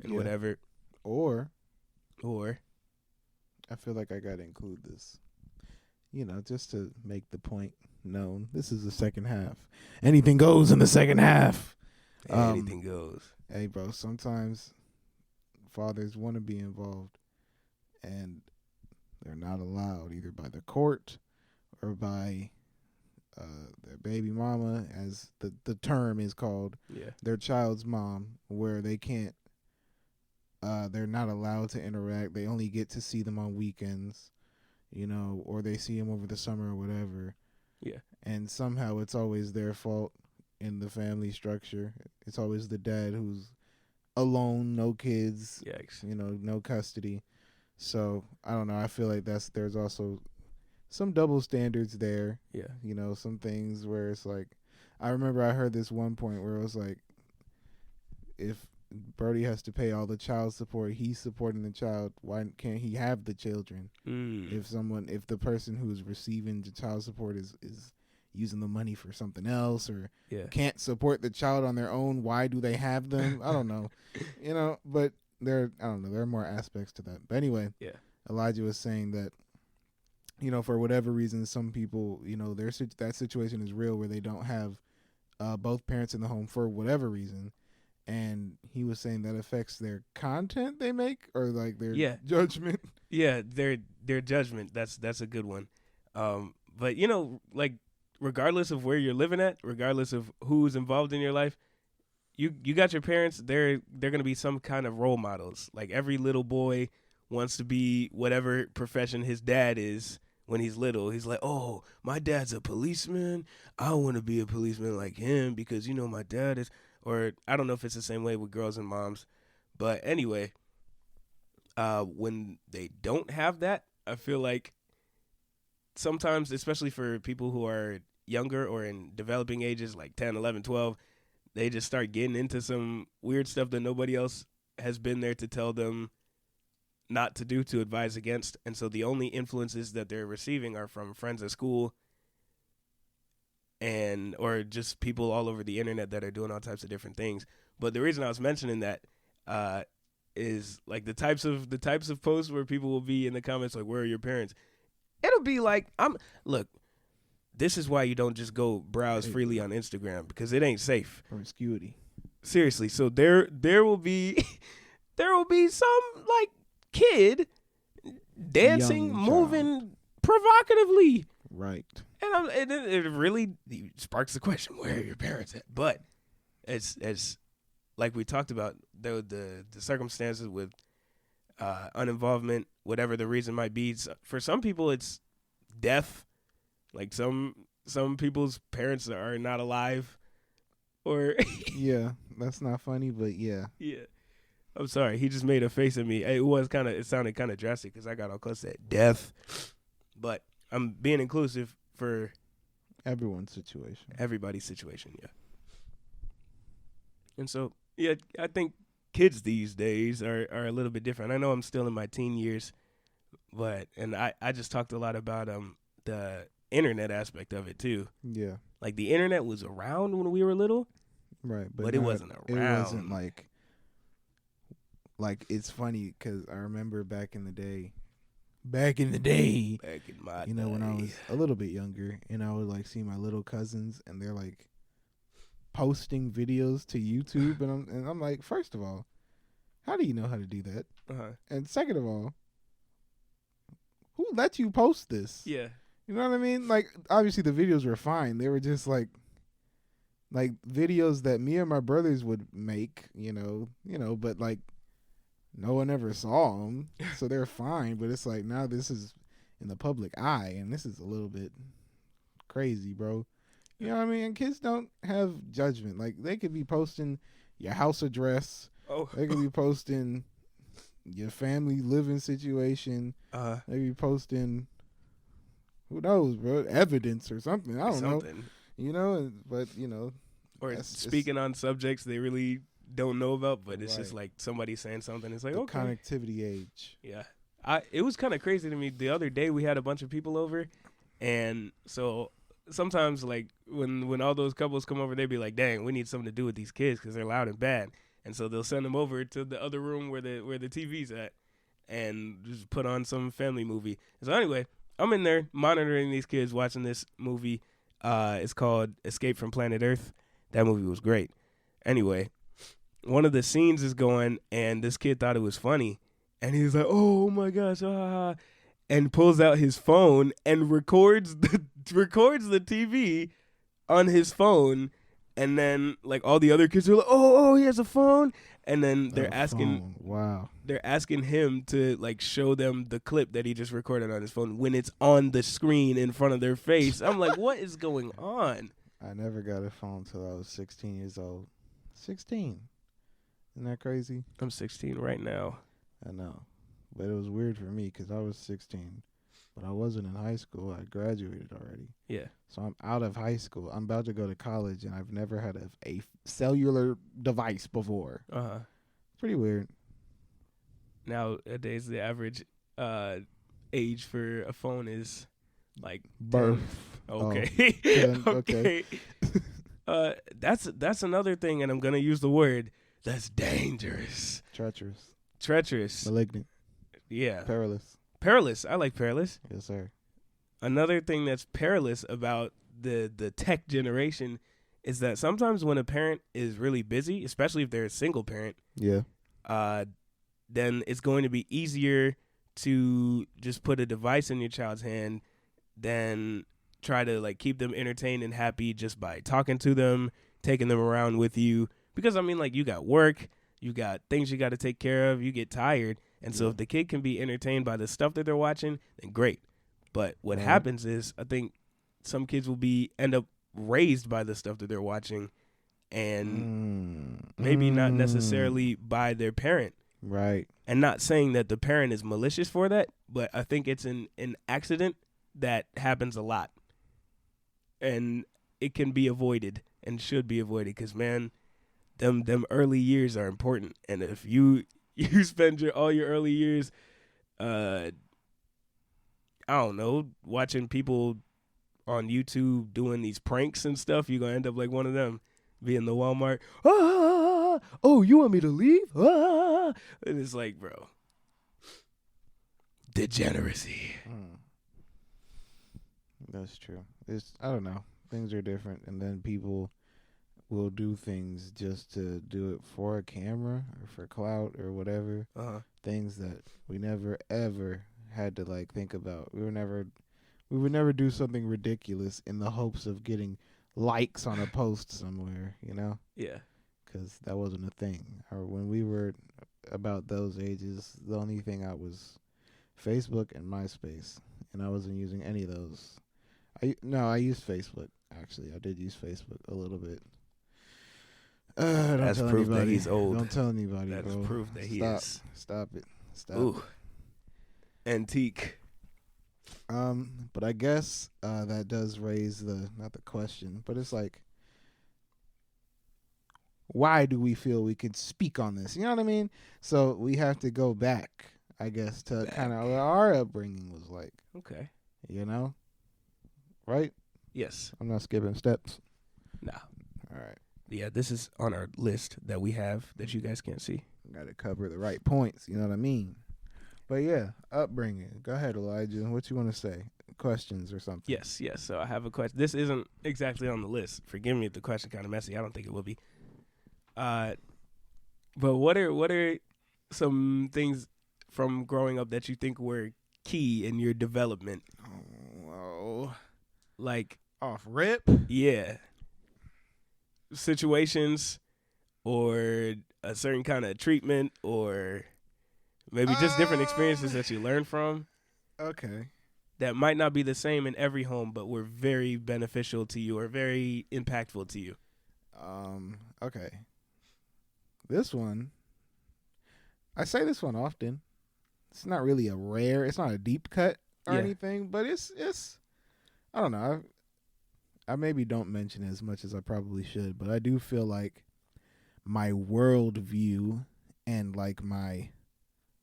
and whatever. Or I feel like I got to include this, you know, just to make the point known. This is the second half. Anything goes in the second half. Anything goes. Hey, bro, sometimes fathers want to be involved, and they're not allowed either by the court or by their baby mama, as the term is called, their child's mom, where they can't, they're not allowed to interact. They only get to see them on weekends, or they see them over the summer or whatever. Yeah. And somehow it's always their fault in the family structure. It's always the dad who's alone, no kids, Yikes. no custody. So I don't know. I feel like there's also some double standards there. Yeah. Some things where it's like, I remember I heard this one point where it was like, if Brody has to pay all the child support, he's supporting the child, why can't he have the children? If the person who is receiving the child support is using the money for something else, or can't support the child on their own, why do they have them? I don't know. But there are more aspects to that. But anyway, Elijah was saying that, for whatever reason, some people, that situation is real where they don't have both parents in the home for whatever reason. And he was saying that affects their content they make, or like their judgment. Yeah, their judgment. That's a good one. But like, regardless of where you're living at, regardless of who's involved in your life, you got your parents. They're gonna be some kind of role models. Like, every little boy wants to be whatever profession his dad is when he's little. He's like, oh, my dad's a policeman. I want to be a policeman like him because my dad is. Or I don't know if it's the same way with girls and moms. But anyway, when they don't have that, I feel like sometimes, especially for people who are younger or in developing ages, like 10, 11, 12, they just start getting into some weird stuff that nobody else has been there to tell them not to do, to advise against. And so the only influences that they're receiving are from friends at school, or just people all over the internet that are doing all types of different things. But the reason I was mentioning that is like the types of posts where people will be in the comments like, where are your parents? It'll be like, look, this is why you don't just go browse freely on Instagram, because it ain't safe. Promiscuity. Seriously. So there will be some like kid dancing, moving provocatively. Right. And it really sparks the question, where are your parents at? But as like we talked about, the circumstances with uninvolvement, whatever the reason might be, for some people it's death. Like some people's parents are not alive, or yeah, that's not funny, but yeah. Yeah. I'm sorry, he just made a face at me. It sounded kind of drastic because I got all close to that. Death. But I'm being inclusive for everyone's situation. Everybody's situation, yeah. And so, yeah, I think kids these days are a little bit different. I know I'm still in my teen years, and I just talked a lot about the internet aspect of it too. Yeah. Like, the internet was around when we were little. Right, but it wasn't around. It wasn't like it's funny because I remember back in my day, when I was a little bit younger, and I would like see my little cousins, and they're like posting videos to YouTube, and I'm like, first of all, how do you know how to do that? And second of all, who let you post this? Yeah, you know what I mean? Like, obviously the videos were fine. They were just like videos that me and my brothers would make, but like, no one ever saw them, so they're fine. But it's like, now this is in the public eye, and this is a little bit crazy, bro. You know what I mean? And kids don't have judgment. Like, they could be posting your house address. Oh. They could be posting your family living situation. They could be posting, who knows, bro, evidence or something. I don't know. But, or speaking on subjects they really don't know about, but it's just like somebody saying something. It's like, okay. Connectivity age. Yeah. It was kind of crazy to me. The other day we had a bunch of people over, and so sometimes, like, when all those couples come over, they'd be like, dang, we need something to do with these kids because they're loud and bad. And so they'll send them over to the other room where the TV's at and just put on some family movie. And so anyway, I'm in there monitoring these kids watching this movie. It's called Escape from Planet Earth. That movie was great. Anyway, one of the scenes is going, and this kid thought it was funny, and he was like, "Oh my gosh!" And pulls out his phone and records the TV on his phone, and then like all the other kids are like, "Oh, he has a phone," and then they're asking him to like show them the clip that he just recorded on his phone when it's on the screen in front of their face. I'm like, what is going on? I never got a phone until I was 16 years old. 16. Isn't that crazy? I'm 16 right now. I know. But it was weird for me because I was 16. But I wasn't in high school. I graduated already. Yeah. So I'm out of high school. I'm about to go to college, and I've never had a cellular device before. Uh-huh. Pretty weird. Nowadays, the average age for a phone is like birth. 10. Okay. Oh, 10, okay. That's another thing, and I'm gonna use the word that's dangerous. Treacherous. Malignant. Yeah. Perilous. I like perilous. Yes, sir. Another thing that's perilous about the tech generation is that sometimes when a parent is really busy, especially if they're a single parent, yeah, then it's going to be easier to just put a device in your child's hand than try to like keep them entertained and happy just by talking to them, taking them around with you. Because I mean, like, you got work, you got things you got to take care of, you get tired. And so if the kid can be entertained by the stuff that they're watching, then great. But what happens is, I think some kids will end up raised by the stuff that they're watching, and maybe not necessarily by their parent. Right. And not saying that the parent is malicious for that, but I think it's an accident that happens a lot. And it can be avoided and should be avoided because, man, them early years are important. And if you spend all your early years, I don't know, watching people on YouTube doing these pranks and stuff, you're going to end up like one of them, be in the Walmart, oh, you want me to leave? And it's like, bro, degeneracy. That's true. I don't know. Things are different, and then people will do things just to do it for a camera or for clout or whatever. Things that we never ever had to like think about. We would never do something ridiculous in the hopes of getting likes on a post somewhere, you know? Yeah. Because that wasn't a thing. Or when we were about those ages, the only thing out was Facebook and MySpace, and I wasn't using any of those. I used Facebook, actually. I did use Facebook a little bit. That's tell proof anybody. that he's old. Don't tell anybody, That's bro. proof that he is. Stop it. Ooh. Antique. But I guess that does raise not the question, but it's like, why do we feel we could speak on this? You know what I mean? So we have to go back, I guess, to kind of what our upbringing was like. Okay. You know? Right? Yes. I'm not skipping steps. No. All right. Yeah, this is on our list that we have that you guys can't see. Got to cover the right points. You know what I mean? But yeah, upbringing. Go ahead, Elijah. What you want to say? Questions or something? Yes. So I have a question. This isn't exactly on the list. Forgive me if the question kind of messy. I don't think it will be. But what are some things from growing up that you think were key in your development? Oh, like off rip? Yeah. Situations or a certain kind of treatment or maybe just different experiences that you learn from. Okay. That might not be the same in every home, but were very beneficial to you or very impactful to you. Okay. This one, I say this one often. It's not really it's not a deep cut or anything, but it's I don't know. I maybe don't mention it as much as I probably should, but I do feel like my worldview and like I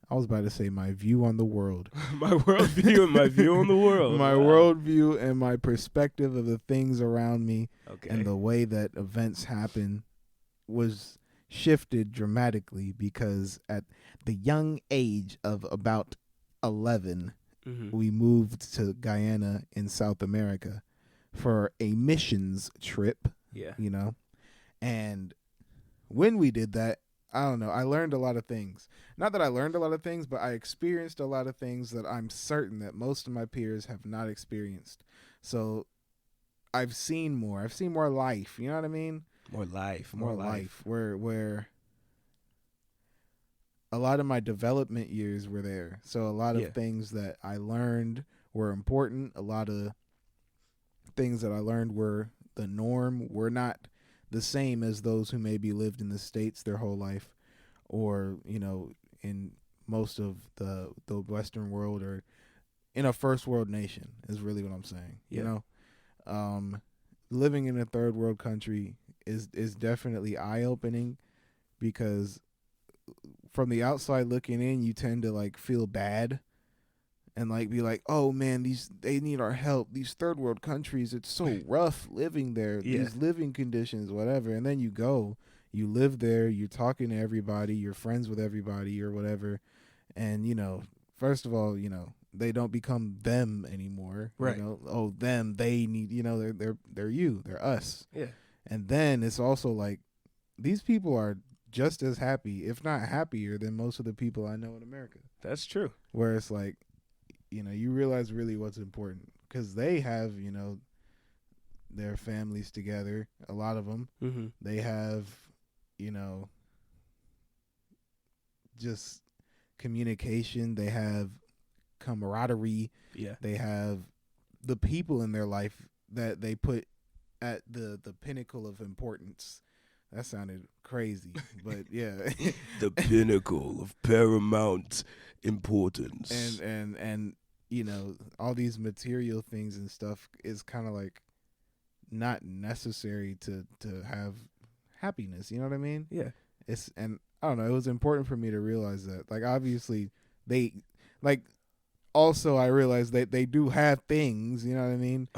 was about to say my view on the world. My worldview and my view on the world. My worldview and my perspective of the things around me and the way that events happen was shifted dramatically because at the young age of about 11, we moved to Guyana in South America for a missions trip, Yeah. you know. And when we did that, I don't know, I learned a lot of things. Not that I learned a lot of things, but I experienced a lot of things that I'm certain that most of my peers have not experienced. So I've seen more. I've seen more life. You know what I mean? More life. More life. Where a lot of my development years were there. So a lot of things that I learned were important. A lot of things that I learned were the norm. Were not the same as those who maybe lived in the States their whole life, or, you know, in most of the Western world, or in a first world nation is really what I'm saying. You know, living in a third world country is definitely eye opening, because from the outside looking in, you tend to like feel bad and like be like, oh man, they need our help. These third world countries, it's so rough living there. These living conditions, whatever. And then you live there, you're talking to everybody, you're friends with everybody or whatever. And, you know, first of all, you know, they don't become them anymore. Right. You know, oh, them, they need, you know, they're you, they're us. Yeah. And then it's also like, these people are just as happy, if not happier, than most of the people I know in America. That's true. Where it's like, you know, you realize really what's important, because they have, you know, their families together. A lot of them, they have, you know, just communication. They have camaraderie. Yeah. They have the people in their life that they put at the pinnacle of importance. That sounded crazy, but yeah. The pinnacle of paramount importance. And you know, all these material things and stuff is kind of like not necessary to have happiness. You know what I mean? Yeah. And I don't know, it was important for me to realize that. Like, obviously they, like, also I realized that they do have things, you know what I mean?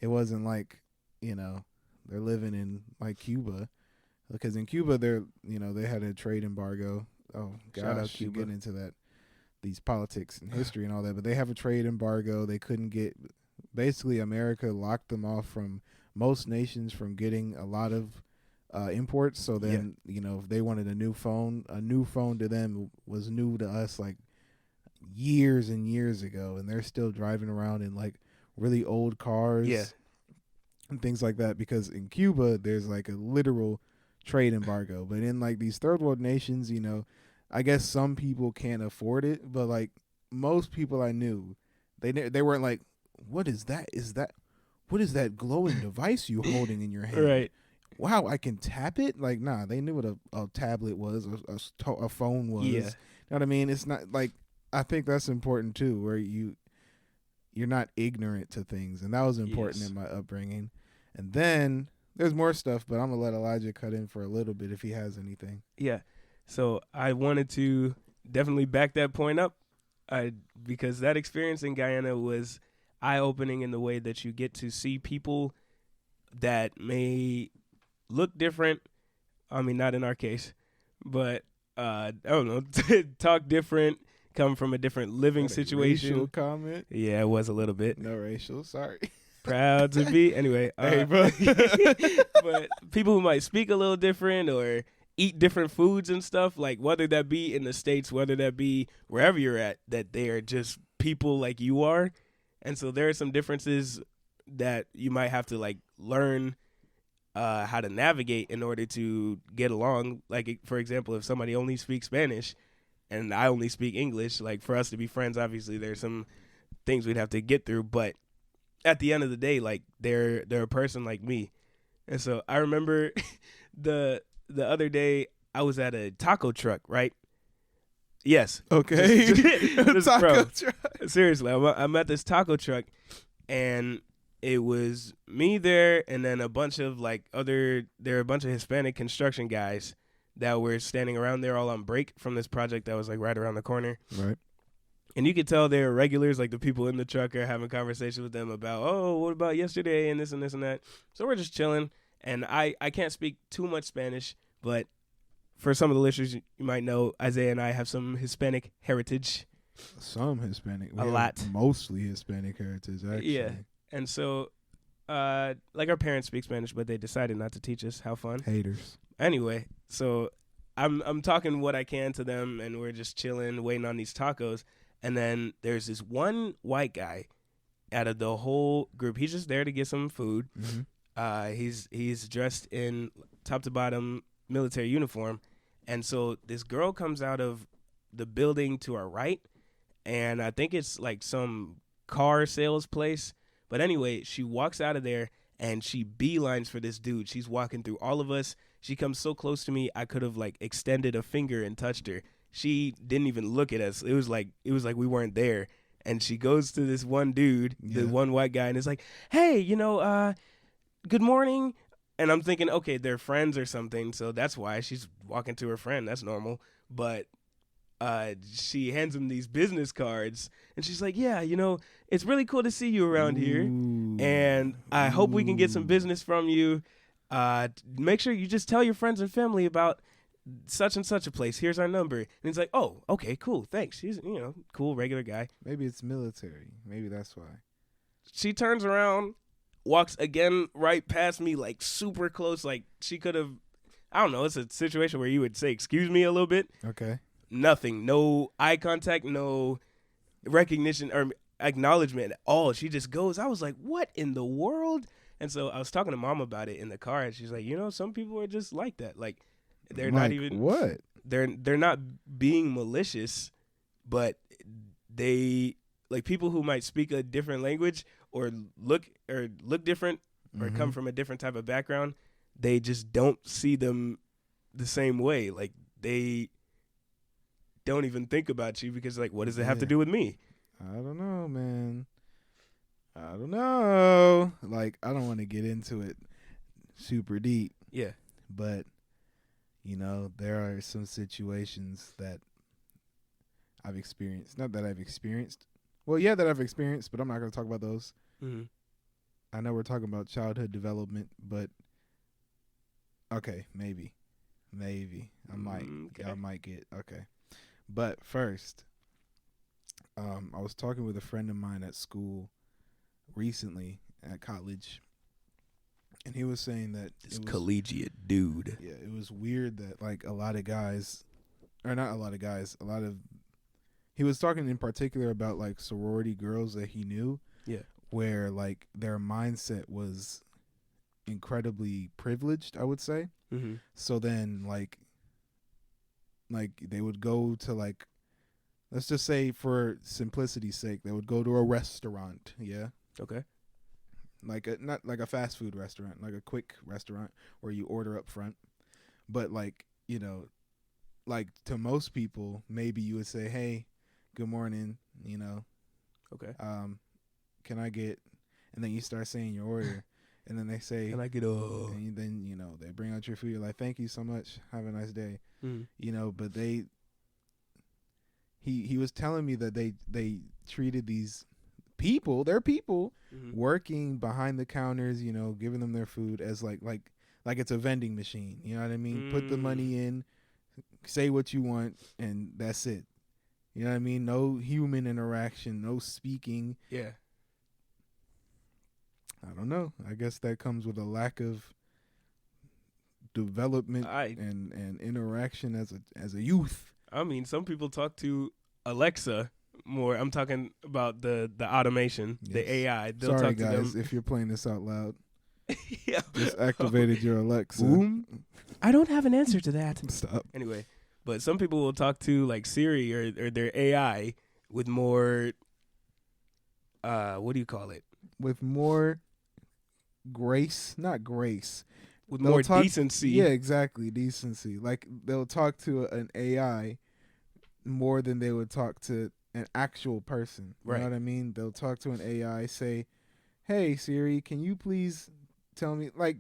It wasn't like, you know, they're living in like Cuba, because in Cuba they're, you know, they had a trade embargo. Oh gosh, Shout out Cuba. Get into that, these politics and history and all that, but they have a trade embargo. They couldn't get, basically America locked them off from most nations from getting a lot of imports. So then, you know, if they wanted a new phone to them was new to us like years and years ago, and they're still driving around in like really old cars and things like that, because in Cuba there's like a literal trade embargo. But in like these third world nations, you know, I guess some people can't afford it, but like most people I knew, they weren't like, what is that? What is that glowing device you holding in your hand? Right. Wow, I can tap it? Like, nah, they knew what a tablet was, a phone was. Yeah. You know what I mean? It's not like, I think that's important too, where you're not ignorant to things, and that was important in my upbringing. And then there's more stuff, but I'm gonna let Elijah cut in for a little bit if he has anything. Yeah. So I wanted to definitely back that point up, because that experience in Guyana was eye-opening in the way that you get to see people that may look different. I mean, not in our case, but I don't know, talk different, come from a different living situation. Racial comment? Yeah, it was a little bit. No racial, sorry. Proud to be. Anyway. Hey, bro. But people who might speak a little different or eat different foods and stuff, like whether that be in the States, whether that be wherever you're at, that they are just people like you are. And so there are some differences that you might have to like learn how to navigate in order to get along. Like, for example, if somebody only speaks Spanish and I only speak English, like for us to be friends, obviously there's some things we'd have to get through. But at the end of the day, like they're a person like me. And so I remember the other day I was at a taco truck, right? Yes. Okay. Taco truck. Seriously, I'm at this taco truck, and it was me there, and then a bunch of there are a bunch of Hispanic construction guys that were standing around there all on break from this project that was like right around the corner. Right. And you could tell they're regulars, like the people in the truck are having conversation with them about, oh, what about yesterday and this and this and that. So we're just chilling, and I can't speak too much Spanish, but for some of the listeners, you might know Isaiah and I have some Hispanic heritage. Some Hispanic. A lot. Mostly Hispanic heritage, actually. Yeah. And so like our parents speak Spanish, but they decided not to teach us. How fun. Haters. Anyway, so I'm talking what I can to them, and we're just chilling, waiting on these tacos. And then there's this one white guy out of the whole group. He's just there to get some food. Mm-hmm. He's dressed in top to bottom military uniform, and so this girl comes out of the building to our right, and I think it's like some car sales place. But anyway, she walks out of there and she beelines for this dude. She's walking through all of us. She comes so close to me, I could have like extended a finger and touched her. She didn't even look at us. It was like we weren't there. And she goes to this one dude, the one white guy, and is like, "Hey, good morning." And I'm thinking, okay, they're friends or something, so that's why she's walking to her friend. That's normal. But she hands him these business cards, and she's like, "Yeah, it's really cool to see you around here, and I hope we can get some business from you. Make sure you just tell your friends and family about such and such a place. Here's our number." And he's like, "Oh, okay, cool, thanks." He's cool, regular guy. Maybe it's military. Maybe that's why. She turns around, walks again right past me, like super close. Like she could have, I don't know. It's a situation where you would say, "Excuse me," a little bit. Okay. Nothing, no eye contact, no recognition or acknowledgement at all. She just goes. I was like, what in the world? And so I was talking to Mom about it in the car, and she's like, some people are just like that. Like they're not even what? They're not being malicious, but they like people who might speak a different language or look different or come from a different type of background. They just don't see them the same way. Like they don't even think about you because like, what does it have to do with me? I don't know, man. I don't know. Like, I don't want to get into it super deep. Yeah. But, there are some situations that I've experienced. Not that I've experienced. Well, yeah, that I've experienced, but I'm not going to talk about those. Mm-hmm. I know we're talking about childhood development, but okay, maybe. I might get, okay. But first, I was talking with a friend of mine at school recently at college, and he was saying that this collegiate dude. Yeah, it was weird that like he was talking in particular about like sorority girls that he knew. Yeah. Where like their mindset was incredibly privileged, I would say. Mm-hmm. So then like they would go to like, let's just say for simplicity's sake, they would go to a restaurant. Yeah. Okay. Not like a fast food restaurant, like a quick restaurant where you order up front. But like, like to most people, maybe you would say, "Hey, good morning, Okay. Can I get," and then you start saying your order, and then they say, "Can I get and then, they bring out your food. You're like, "Thank you so much. Have a nice day." Mm-hmm. But he was telling me that they treated these people, they're people working behind the counters, giving them their food as like it's a vending machine. You know what I mean? Put the money in, say what you want, and that's it. You know what I mean? No human interaction, no speaking. Yeah. I don't know. I guess that comes with a lack of development and interaction as a youth. I mean, some people talk to Alexa more. I'm talking about the automation, the AI. They'll Sorry, talk to guys, them. if you're playing this out loud. Yeah. Just activated your Alexa. I don't have an answer to that. Stop. Anyway, but some people will talk to like Siri or their AI with more, what do you call it? With more grace, not grace. With more decency. Yeah, exactly, decency. Like they'll talk to an AI more than they would talk to an actual person. You know what I mean? They'll talk to an AI, say, "Hey Siri, can you please tell me," like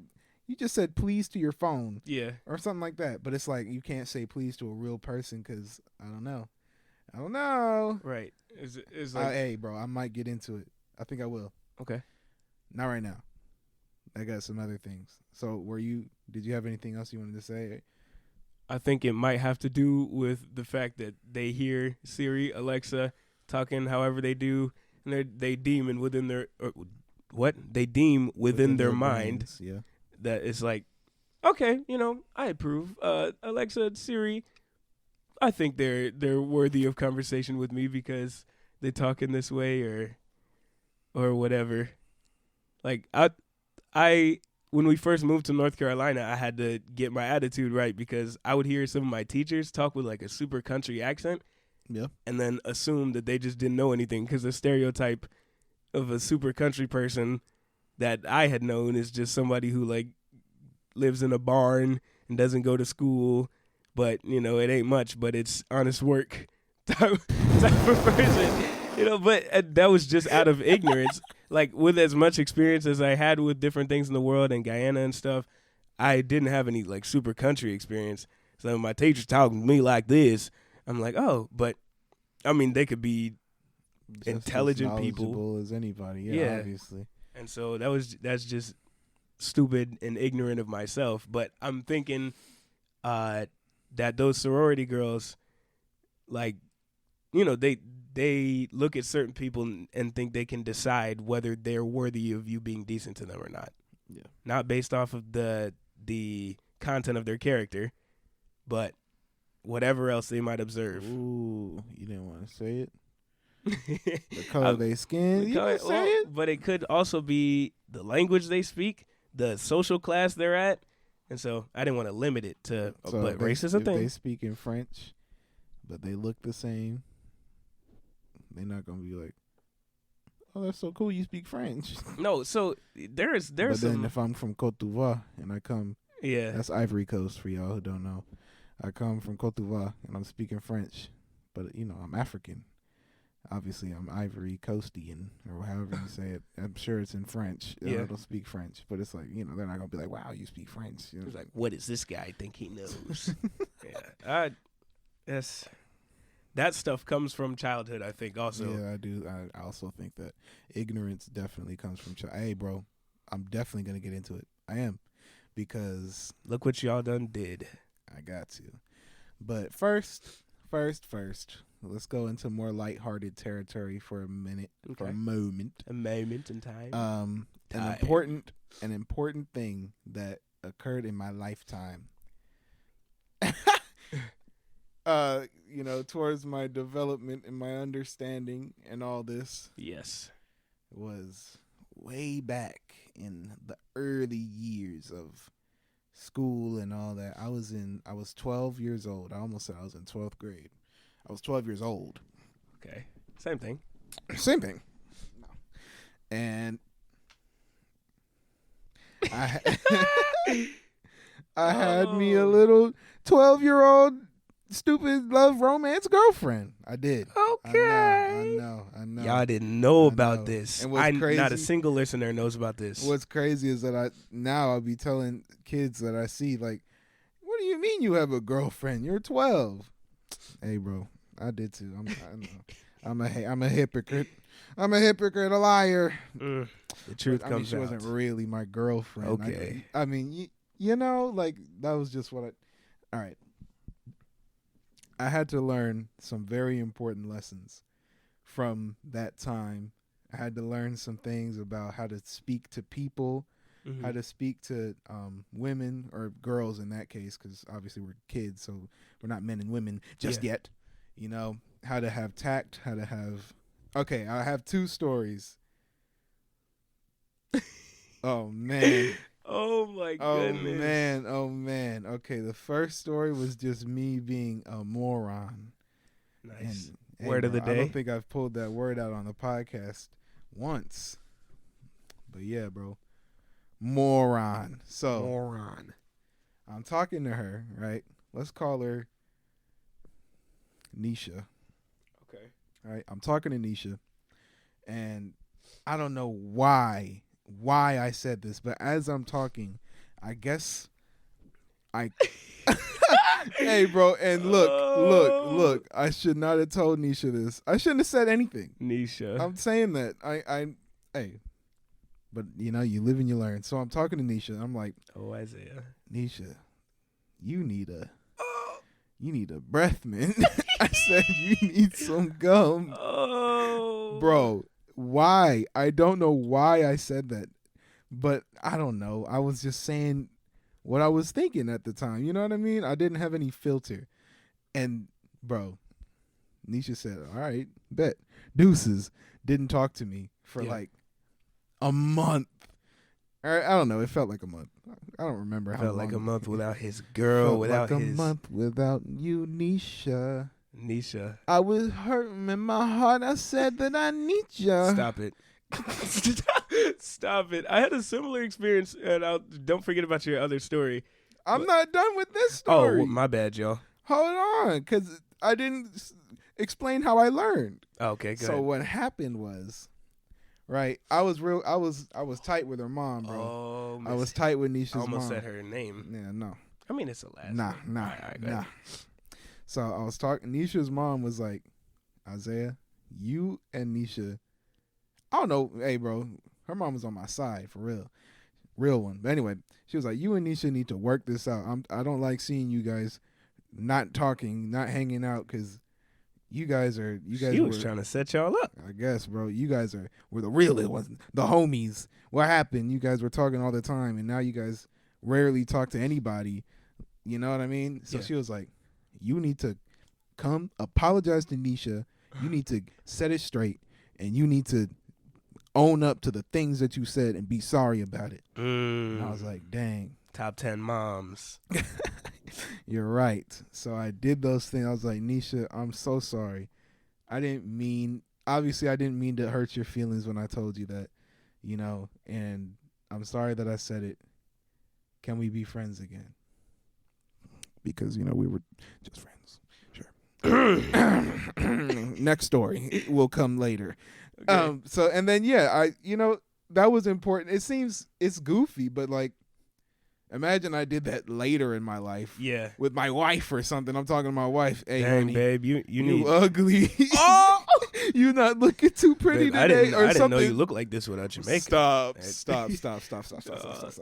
you just said please to your phone. Yeah. Or something like that. But it's like you can't say please to a real person because I don't know. Right. It's like, hey, bro, I might get into it. I think I will. Okay. Not right now. I got some other things. So did you have anything else you wanted to say? I think it might have to do with the fact that they hear Siri, Alexa talking however they do, and they demon within their what they deem within their mind brains, yeah. that it's like, okay, I approve. Alexa, Siri, I think they're worthy of conversation with me because they talk in this way or whatever. Like I when we first moved to North Carolina, I had to get my attitude right because I would hear some of my teachers talk with like a super country accent. Yeah. And then assume that they just didn't know anything because the stereotype of a super country person that I had known is just somebody who like lives in a barn and doesn't go to school, but it ain't much, but it's honest work type of person. But that was just out of ignorance. Like with as much experience as I had with different things in the world and Guyana and stuff, I didn't have any like super country experience. So when my teacher's talking to me like this, I'm like, oh, but I mean, they could be Just intelligent as people knowledgeable as anybody. Yeah, obviously. And so that's just stupid and ignorant of myself. But I'm thinking that those sorority girls, like, they look at certain people and think they can decide whether they're worthy of you being decent to them or not. Yeah. Not based off of the content of their character, but whatever else they might observe. Ooh, you didn't want to say it? The color of their skin. You can say it. But it could also be the language they speak, the social class they're at. And so I didn't want to limit it to, but race is a thing. If they speak in French, but they look the same, they're not going to be like, oh, that's so cool, you speak French. No, so there's but some. then if I'm from Côte d'Ivoire and I come, yeah, that's Ivory Coast for y'all who don't know. I come from Côte d'Ivoire and I'm speaking French, but I'm African. Obviously, I'm Ivory Coastian, or however you say it. I'm sure it's in French. Yeah. I don't speak French, but it's like, they're not going to be like, wow, you speak French. It's like, what does this guy think he knows? Yeah. That stuff comes from childhood, I think, also. Yeah, I do. I also think that ignorance definitely comes from childhood. Hey, bro, I'm definitely going to get into it. I am, because look what y'all done did. I got to. But first, let's go into more lighthearted territory for a minute, for a moment. A moment in time. An important thing that occurred in my lifetime. Towards my development and my understanding and all this. Yes. Was way back in the early years of school and all that. I was 12 years old. I almost said I was in 12th grade. I was 12 years old. Okay. Same thing. No. And I had me a little 12-year-old stupid love romance girlfriend. I did. Okay. I know. Y'all didn't know about this. And what's crazy, not a single listener knows about this. What's crazy is that I'll be telling kids that I see, like, what do you mean you have a girlfriend? You're 12. Hey, bro, I did too. I'm a hypocrite. I'm a hypocrite, a liar. The truth comes she out. wasn't really my girlfriend. Okay. I mean, like, that was just what all right. I had to learn some very important lessons from that time. I had to learn some things about how to speak to people, how to speak to women or girls in that case, because obviously we're kids, so we're not men and women just yet. How to have tact, how to have... Okay, I have two stories. Oh, man. Oh, my goodness. Oh, man. Okay, the first story was just me being a moron. Nice. And, word of the day? I don't think I've pulled that word out on the podcast once. But yeah, bro. Moron. So, moron. I'm talking to her, right? Let's call her Nisha. Okay. All right, I'm talking to Nisha. And I don't know why I said this, but as I'm talking, I guess hey, bro, and look, I should not have told Nisha this. I shouldn't have said anything. Nisha. I'm saying that. Hey, but you live and you learn. So I'm talking to Nisha. I'm like, oh, Isaiah. Nisha, you need a breath mint. I said, you need some gum. Oh. Bro, why. I don't know why I said that, but I don't know. I was just saying what I was thinking at the time. You know what I mean? I didn't have any filter. And, bro, Nisha said, all right, bet. Deuces. Didn't talk to me for like a month. Or, I don't know. It felt like a month. I don't remember how long. Felt like a month without his girl, without like his... a month without you, Nisha. Nisha. I was hurting in my heart. I said that I need you. Stop it. Stop it. I had a similar experience, and don't forget about your other story. I'm not done with this story. Oh, my bad, y'all. Hold on, because I didn't explain how I learned. Okay, good. So what happened was, right, I was tight with her mom, bro. Oh, I was tight with Nisha's I almost mom. said her name. Yeah, no. I mean, it's a last Nah, name. nah, All right, go nah. ahead. So I was talking. Nisha's mom was like, Isaiah, you and Nisha, I don't know. Hey, bro, her mom was on my side for real one. But anyway, she was like, you and Nisha need to work this out. I don't like seeing you guys not talking, not hanging out, because you guys She was trying to set y'all up. I guess, bro. You guys were the real ones, the homies. What happened? You guys were talking all the time, and now you guys rarely talk to anybody. You know what I mean? So she was like, you need to come apologize to Nisha. You need to set it straight, and you need to own up to the things that you said and be sorry about it. And I was like, dang. Top 10 moms. You're right. So I did those things. I was like, Nisha, I'm so sorry. Obviously I didn't mean to hurt your feelings when I told you that, and I'm sorry that I said it. Can we be friends again? Because, we were just friends. Sure. Next story. It will come later. Okay. So, and then, that was important. It seems it's goofy, but like, imagine I did that later in my life. Yeah. With my wife or something. I'm talking to my wife. Hey, dang, honey, babe, you need... ugly. Oh! You not looking too pretty babe, today I didn't know something. you look like this without your makeup. Stop.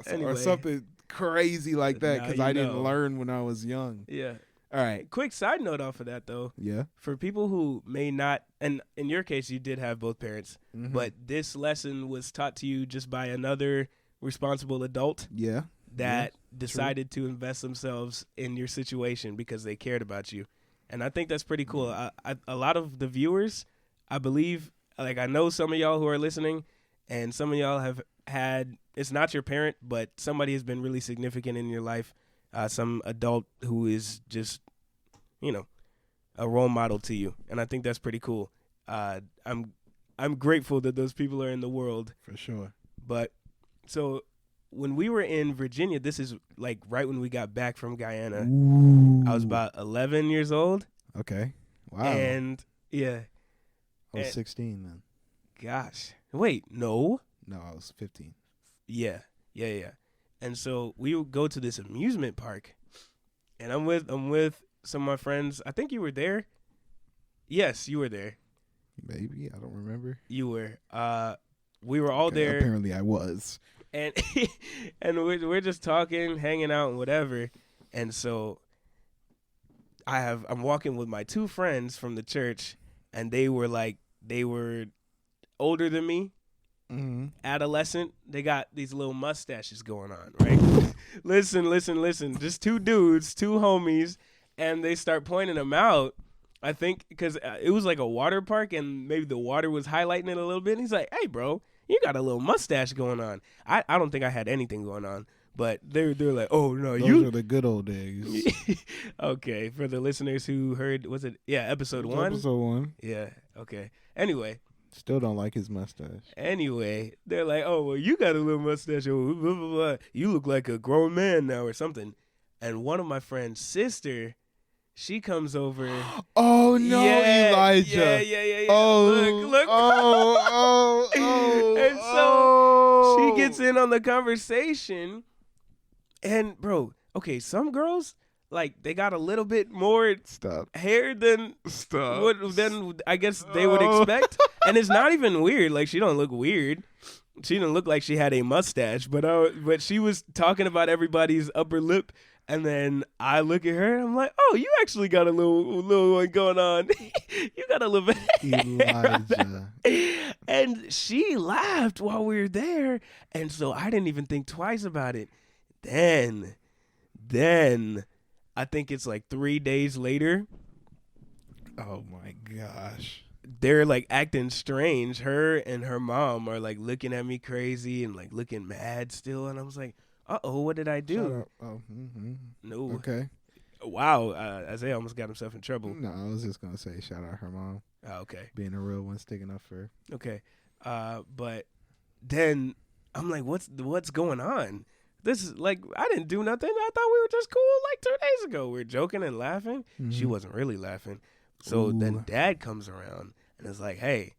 Anyway. Or something crazy like that, because I didn't know. learn when I was young. Yeah. All right. Quick side note off of that, though. Yeah. For people who may not, and in your case, you did have both parents, but this lesson was taught to you just by another responsible adult. Yeah. That decided to invest themselves in your situation because they cared about you. And I think that's pretty cool. A lot of the viewers, I believe, like I know some of y'all who are listening, and some of y'all have had, it's not your parent, but somebody has been really significant in your life, some adult who is just, a role model to you. And I think that's pretty cool. I'm grateful that those people are in the world. For sure. But so when we were in Virginia, this is like right when we got back from Guyana. Ooh. I was about 11 years old. Okay. Wow. And yeah. I was 16 then. Gosh. Wait, no. No, I was 15. Yeah. And so we would go to this amusement park, and I'm with some of my friends. I think you were there. Yes, you were there. Maybe, I don't remember. You were. We were all there. Apparently, I was. And we're just talking, hanging out, and whatever. And so I'm walking with my two friends from the church, and they were older than me, adolescent. They got these little mustaches going on, right? Listen. Just two dudes, two homies, and they start pointing them out. I think because it was like a water park, and maybe the water was highlighting it a little bit. And he's like, "Hey, bro, you got a little mustache going on." I don't think I had anything going on, but they're like, "Oh no, those are the good old days." Okay, for the listeners who heard, was it episode 1? Episode 1. Yeah. Okay. Anyway. Still don't like his mustache. Anyway, they're like, "Oh, well, you got a little mustache. Oh, blah, blah, blah. You look like a grown man now or something." And one of my friend's sister, she comes over. Oh, no, Elijah. Yeah. Oh, look. Oh. And so she gets in on the conversation. And, bro, okay, some girls, like, they got a little bit more hair than I guess they would expect. And it's not even weird. Like, she don't look weird. She didn't look like she had a mustache. But she was talking about everybody's upper lip. And then I look at her and I'm like, "Oh, you actually got a little one going on. You got a little bit." Elijah. And she laughed while we were there, and so I didn't even think twice about it. Then I think it's like 3 days later, Oh my gosh. they're like acting strange. Her and her mom are like looking at me crazy and like looking mad still, and I was like, "Uh-oh, what did I Shout do?" out. Oh, No. okay. Wow, Isaiah almost got himself in trouble. No, I was just gonna say shout out her mom Oh, okay. being a real one, sticking up for her. Okay. But then I'm like, what's going on? This is like, I didn't do nothing. I thought we were just cool like 2 days ago. We were joking and laughing. She Mhm. wasn't really laughing. So Ooh. then dad comes around and is like, hey,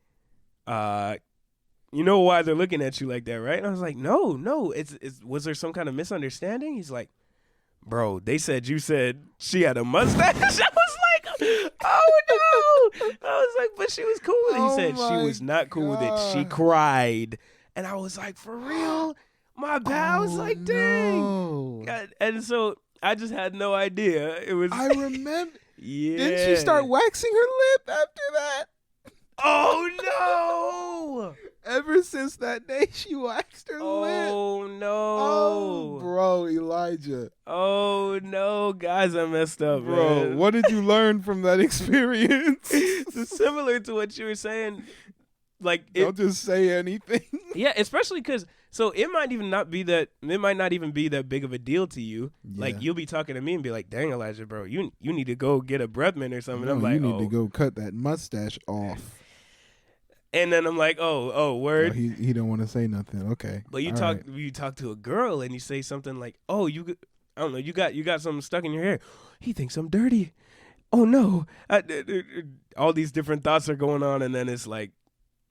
you know why they're looking at you like that, right? And I was like, no. Was there some kind of misunderstanding? He's like, bro, they said you said she had a mustache. I was like, oh no. I was like, but she was cool with it. He Oh said she my was not cool with it. She God. cried. And I was like, for real? My bad. I was like, dang. No. God. And so I just had no idea. It was. I remember. Yeah. Didn't she start waxing her lip after that? Oh no. Ever since that day, she waxed her lip. Oh no. Oh, bro, Elijah. Oh no, guys, I messed up, Bro, man. what did you learn from that experience? It's similar to what you were saying. Like, Don't just say anything. yeah, especially because so it might not even be that big of a deal to you. Like, Yeah. you'll be talking to me and be like, "Dang, Elijah, bro, you need to go get a breath mint or something." No, I'm like, you need "Oh," to go cut that mustache off. and then I'm like, "Oh, Oh, word." he don't want to say nothing. Okay, But you All talk right. you talk to a girl and you say something like, "Oh, I don't know, you got something stuck in your hair." He thinks I'm dirty. Oh no, all these different thoughts are going on, and then it's like,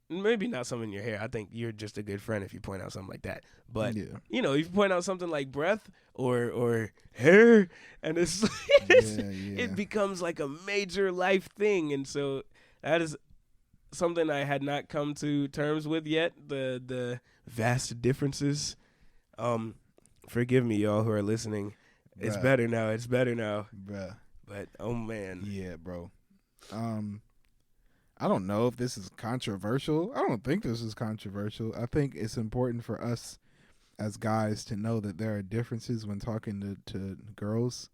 maybe not something in your hair. I think you're just a good friend if you point out something like that. But Yeah. you know, if you point out something like breath or hair, and Yeah. it becomes like a major life thing, and so that is something I had not come to terms with yet. The vast differences. Forgive me, y'all who are listening. It's Bruh. better now. It's better now. Bruh. But oh man, Yeah, bro. I don't know if this is controversial. I don't think this is controversial. I think it's important for us as guys to know that there are differences when talking to girls.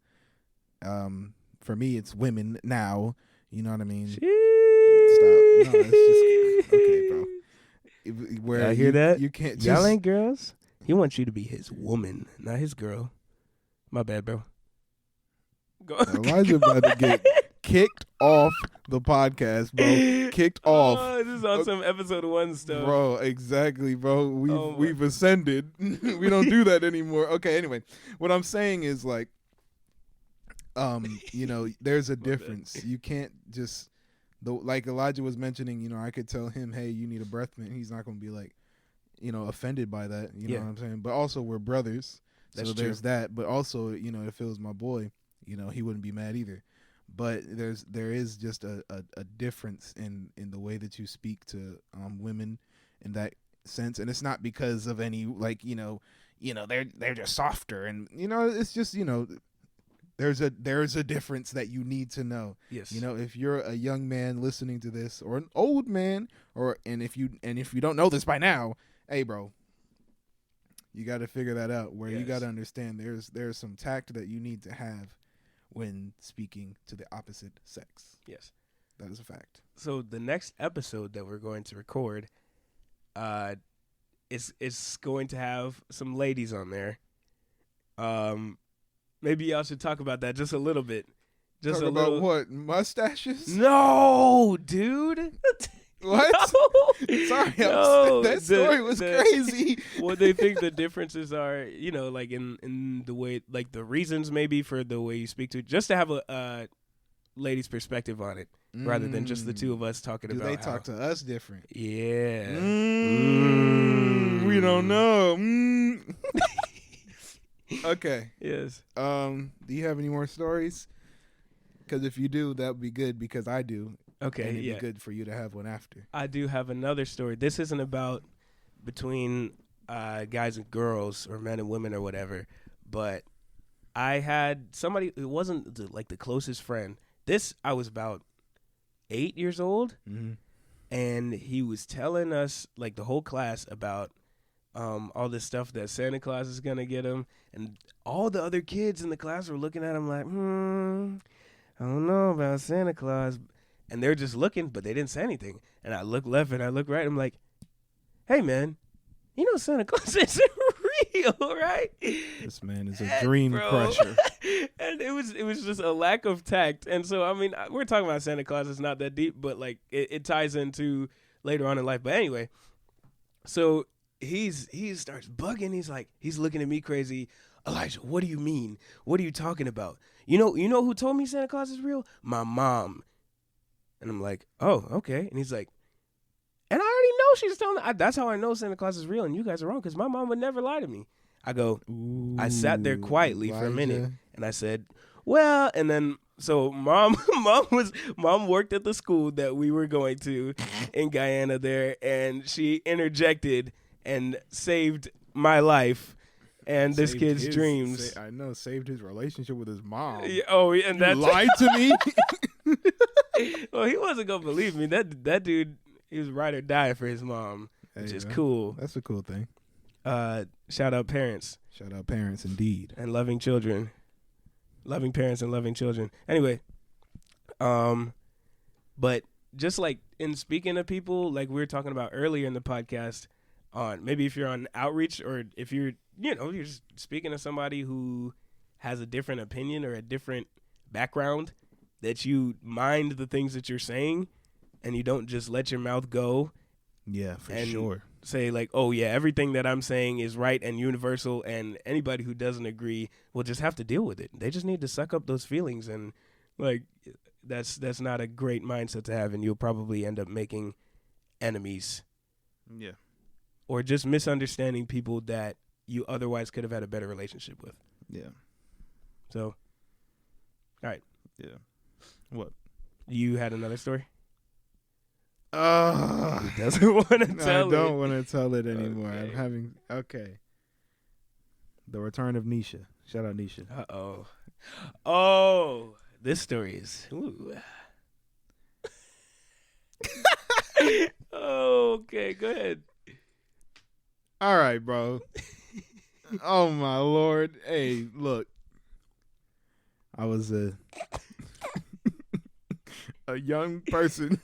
For me, it's women now. You know what I mean? Stop. No, it's just okay, bro. Where I hear that? You can't just. Y'all ain't girls. He wants you to be his woman, not his girl. My bad, bro. Go. Elijah about to get kicked off the podcast, bro. Kicked off. Oh, this is on some episode 1 stuff. Bro, exactly, bro. Oh, We've ascended. We don't do that anymore. Okay, anyway. What I'm saying is like there's a difference. You can't just like Elijah was mentioning, I could tell him, "Hey, you need a breath mint." He's not going to be like, offended by that, you know what I'm saying? But also we're brothers. That's so true. there's that, but also, if it was my boy, he wouldn't be mad either. But there is just a difference in the way that you speak to women in that sense, and it's not because of any they're just softer, and it's just there's a difference that you need to know. Yes. If you're a young man listening to this, or an old man, and if you don't know this by now, hey bro, you got to figure that out. Where you got to understand there's some tact that you need to have when speaking to the opposite sex. Yes. That is a fact. So the next episode that we're going to record, is going to have some ladies on there. Maybe y'all should talk about that just a little bit. Just Talk a about little. what? Mustaches? No, dude. What? No. Sorry, No. that story was crazy. What they think the differences are, like in the way, like the reasons maybe for the way you speak to, just to have a lady's perspective on it, rather than just the two of us talking Do about they how, talk to us different? Yeah. We don't know. Okay. Yes. Do you have any more stories? Because if you do, that would be good, because I do. Okay, And it'd yeah. be good for you to have one after. I do have another story. This isn't about between guys and girls or men and women or whatever, but I had somebody, it wasn't like the closest friend. I was about 8 years old, Mm-hmm. and he was telling us, like, the whole class about all this stuff that Santa Claus is gonna get him, and all the other kids in the class were looking at him like, I don't know about Santa Claus, and they're just looking, but they didn't say anything. And I look left and I look right. I'm like, hey man, you know Santa Claus isn't real, right? This man is a dream crusher. And it was just a lack of tact. And so, I mean, we're talking about Santa Claus. It's not that deep, but like it ties into later on in life. But anyway, so he starts bugging. He's looking at me crazy. Elijah, what do you mean? What are you talking about? You know who told me Santa Claus is real? My mom. And I'm like, oh, okay. And he's like, and I already know she's telling me. That's how I know Santa Claus is real and you guys are wrong, because my mom would never lie to me. I go, Ooh, I sat there quietly for a minute Elijah. and I said, well, and then so mom worked at the school that we were going to in Guyana there, and she interjected and saved my life and this Saved kid's his- dreams. I know, saved his relationship with his mom. Yeah, oh, and You that's lied to me. well, he wasn't gonna believe me. That dude, he was ride or die for his mom, There which you is go. cool. That's a cool thing. Shout out parents Shout out parents, indeed. and loving children, loving parents and loving children. Anyway, but just like in speaking to people, like we were talking about earlier in the podcast, on maybe if you're on outreach or if you're you're just speaking to somebody who has a different opinion or a different background, that you mind the things that you're saying and you don't just let your mouth go. Yeah, for And sure. Say like, oh yeah, everything that I'm saying is right and universal, and anybody who doesn't agree will just have to deal with it. They just need to suck up those feelings, and like that's not a great mindset to have, and you'll probably end up making enemies Yeah. or just misunderstanding people that you otherwise could have had a better relationship with. Yeah. So, all right, Yeah. What? you had another story? He I doesn't want to tell it. don't want to tell it anymore. Okay. I'm having The return of Nisha. Shout out Nisha. Uh-oh. Oh, this story is... Ooh. Okay, go ahead. All right, bro. Oh my Lord. Hey, look. I was a young person,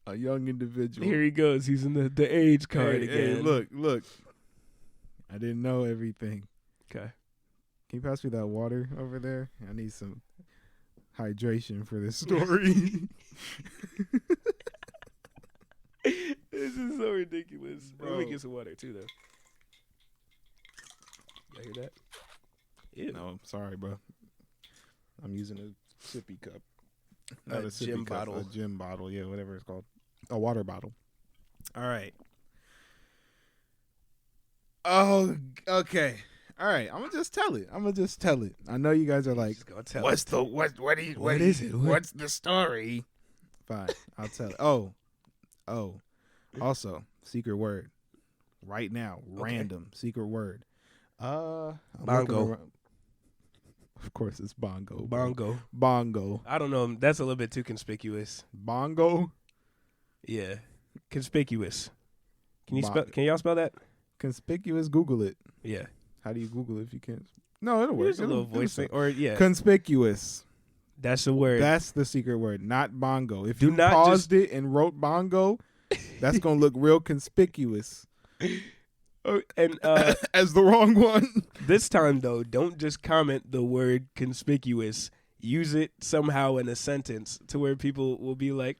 a young individual. Here he goes. He's in the age card Hey, again. look. I didn't know everything. Okay. Can you pass me that water over there? I need some hydration for this story. This is so ridiculous. Bro. Let me get some water too, though. Y'all hear that? Ew. No, I'm sorry, bro. I'm using a sippy cup. A Not a sippy gym cup, bottle. A gym bottle, yeah, whatever it's called. A water bottle. All right. Oh, okay. All right. I'm gonna just tell it. I know you guys are like, Just gonna tell what us. is it? What's the story? Fine, I'll tell it. Oh. Also, secret word. Right now, random secret word. I'm Bongo. looking around. Of course, it's bongo. bro. Bongo. I don't know. That's a little bit too conspicuous. Bongo. Yeah. Conspicuous. Can you Bon- spell? Can y'all spell that? Conspicuous. Google it. Yeah. How do you Google it if you can't? No, it'll work. There's a little voice thing. Or yeah. Conspicuous. That's the word. That's the secret word, not bongo. If Do you not paused it and wrote bongo, that's gonna look real conspicuous and as the wrong one. this time though, don't just comment the word conspicuous. Use it somehow in a sentence to where people will be like,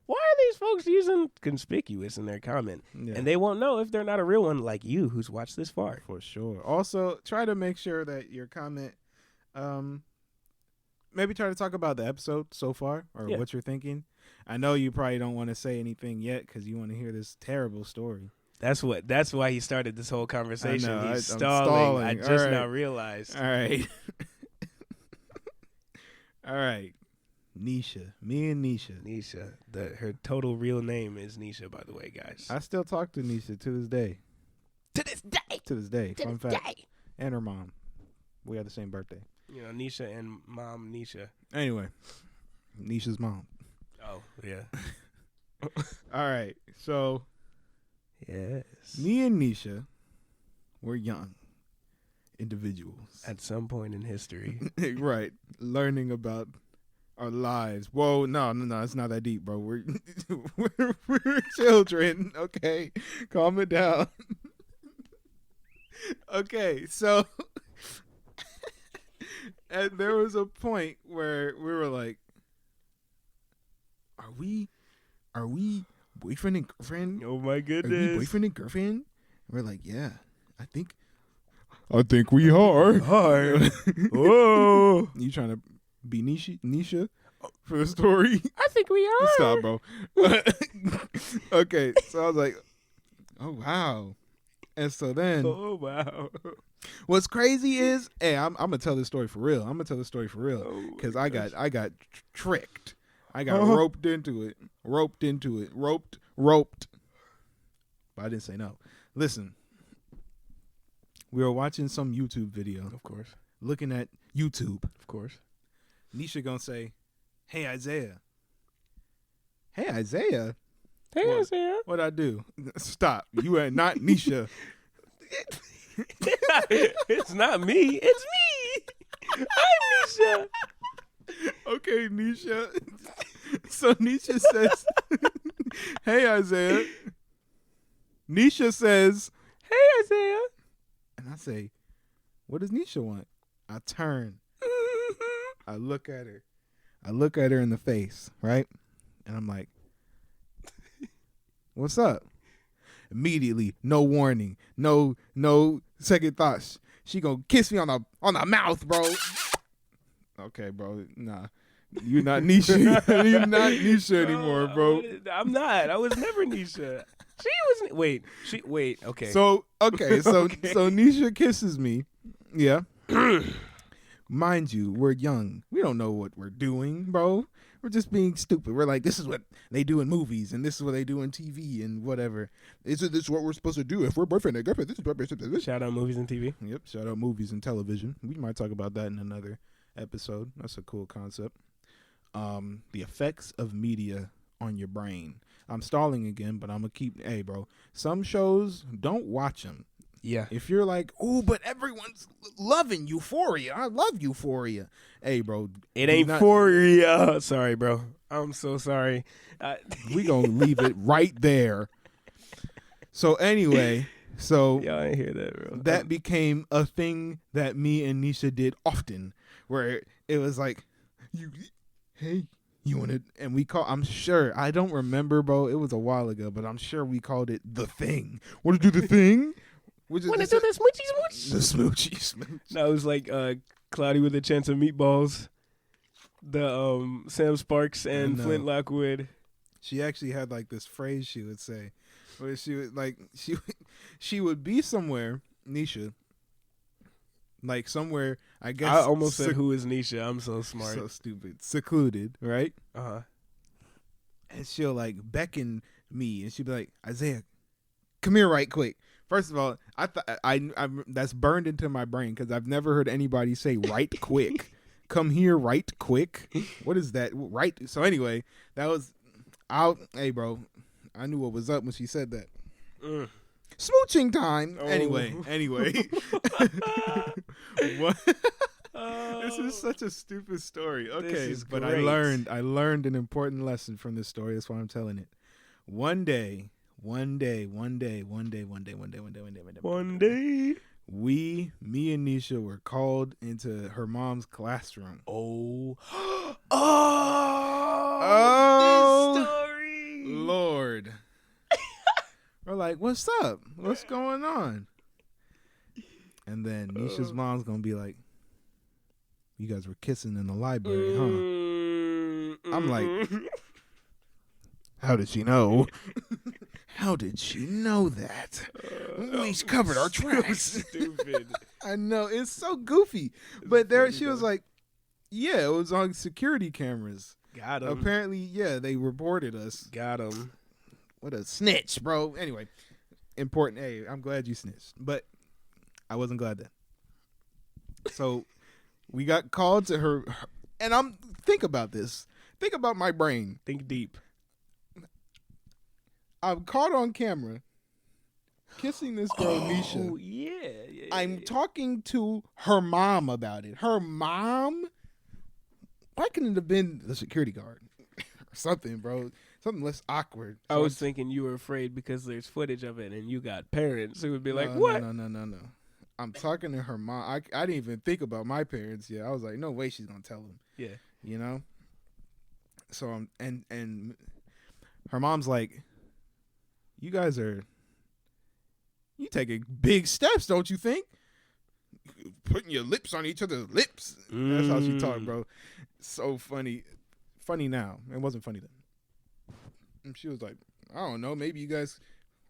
"Why are these folks using conspicuous in their comment?" Yeah. And they won't know if they're not a real one, like you, who's watched this far. For sure. Also, try to make sure that your comment, maybe try to talk about the episode so far or Yeah. what you're thinking. I know you probably don't want to say anything yet because you want to hear this terrible story. That's why he started this whole conversation. I know, He's I'm stalling. stalling. I just All right. now realized. All right. All right. Nisha. Me and Nisha. Nisha. Her total real name is Nisha, by the way, guys. I still talk to Nisha to this day. To this day. To this day. Fun fact. And her mom. We had the same birthday. You know, Nisha and mom Nisha. Anyway. Nisha's mom. Oh, yeah. All right. So Yes. me and Nisha were young individuals. At some point in history. Right. Learning about our lives. Whoa, no, it's not that deep, bro. We're children. Okay. Calm it down. Okay, so and there was a point where we were like, Are we boyfriend and girlfriend? Oh my Are we goodness. boyfriend and girlfriend? We're like, yeah, I think we are. Hard. Whoa. You trying to be Nisha for the story? I think we are. Stop, bro. Okay, so I was like, oh wow. And so then Oh wow. what's crazy is, hey, I'm gonna tell this story for real. I'm gonna tell this story for real Oh, because my I got tricked. I got roped into it. Roped. But I didn't say no. Listen, we were watching some YouTube video. Of course. Looking at YouTube. Of course. Nisha gonna say, "Hey Isaiah." Hey Isaiah. Hey, What? Isaiah. What'd I do? Stop. You are not Nisha. It's not me. It's me. I'm Nisha. Okay, Nisha. So Nisha says, "Hey Isaiah." Nisha says, Hey, Isaiah. and I say, "What does Nisha want?" I turn. I look at her. I look at her in the face, right? And I'm like, "What's up?" Immediately, no warning, no second thoughts. She gonna kiss me on the mouth, bro. Okay, bro. Nah. You're not Nisha. You're not Nisha anymore, bro. I'm not. I was never Nisha. She was. Wait. Okay. So Okay. Nisha kisses me. Yeah. Mind you, we're young. We don't know what we're doing, bro. We're just being stupid. We're like, this is what they do in movies, and this is what they do in TV, and whatever. This is what we're supposed to do if we're boyfriend and girlfriend. This is what we're supposed to do. Shout out movies and TV. Yep. Shout out movies and television. We might talk about that in another episode. That's a cool concept. The effects of media on your brain. I'm stalling again, but I'm gonna keep. Hey, bro. Some shows, don't watch them. Yeah. If you're like, oh, but everyone's loving Euphoria. I love Euphoria. Hey, bro. It ain't for you. Sorry, bro. I'm so sorry. We gonna leave it right there. So anyway, Y'all ain't hear that, bro. that became a thing that me and Nisha did often, where it was like, you want it? And we I'm sure, I don't remember, bro. It was a while ago, but I'm sure we called it the thing. Want to do the thing? Want to do the smoochy smooch? The smoochy smooch. No, it was like Cloudy with a Chance of Meatballs. The Sam Sparks and Flint Lockwood. She actually had like this phrase she would say, where she would like she would be somewhere, Nisha, like somewhere. I guess I almost said, "Who is Nisha?" I'm so smart. So stupid, secluded, right? And And she'll like beckon me, and she'll be like, "Isaiah, come here right quick." First of all, I thought I'm that's burned into my brain because I've never heard anybody say "right quick." Come here right quick. What is that? Right. So anyway, that was out. Hey, bro, I knew what was up when she said that. Smooching time. Oh. Anyway. What? This is such a stupid story. Okay, but great. I learned an important lesson from this story. That's why I'm telling it. One day, me and Nisha were called into her mom's classroom. Oh, Oh, this story. Lord. We're like, what's up? What's going on? And then Nisha's mom's gonna be like, you guys were kissing in the library, huh? I'm like, how did she know? How did she know that? We covered our tracks. Stupid. I know, it's so goofy. But there she was like, yeah, it was on security cameras. Got him. Apparently, yeah, they reported us. Got him. What a snitch, bro. Anyway, important. Hey, I'm glad you snitched. But I wasn't glad then. So we got called to her. And think about this. Think about my brain. Think deep. I'm caught on camera kissing this girl, Nisha. Oh, yeah. I'm talking to her mom about it. Her mom? Why couldn't it have been the security guard or something, bro? Something less awkward. I was thinking you were afraid because there's footage of it and you got parents who would be like, what? No. I'm talking to her mom. I didn't even think about my parents yet. I was like, no way she's going to tell them. Yeah. You know? So, and her mom's like, you guys are, you taking big steps, don't you think? Putting your lips on each other's lips. That's how she talked, bro. So funny. Funny now. It wasn't funny then. And she was like, I don't know, maybe you guys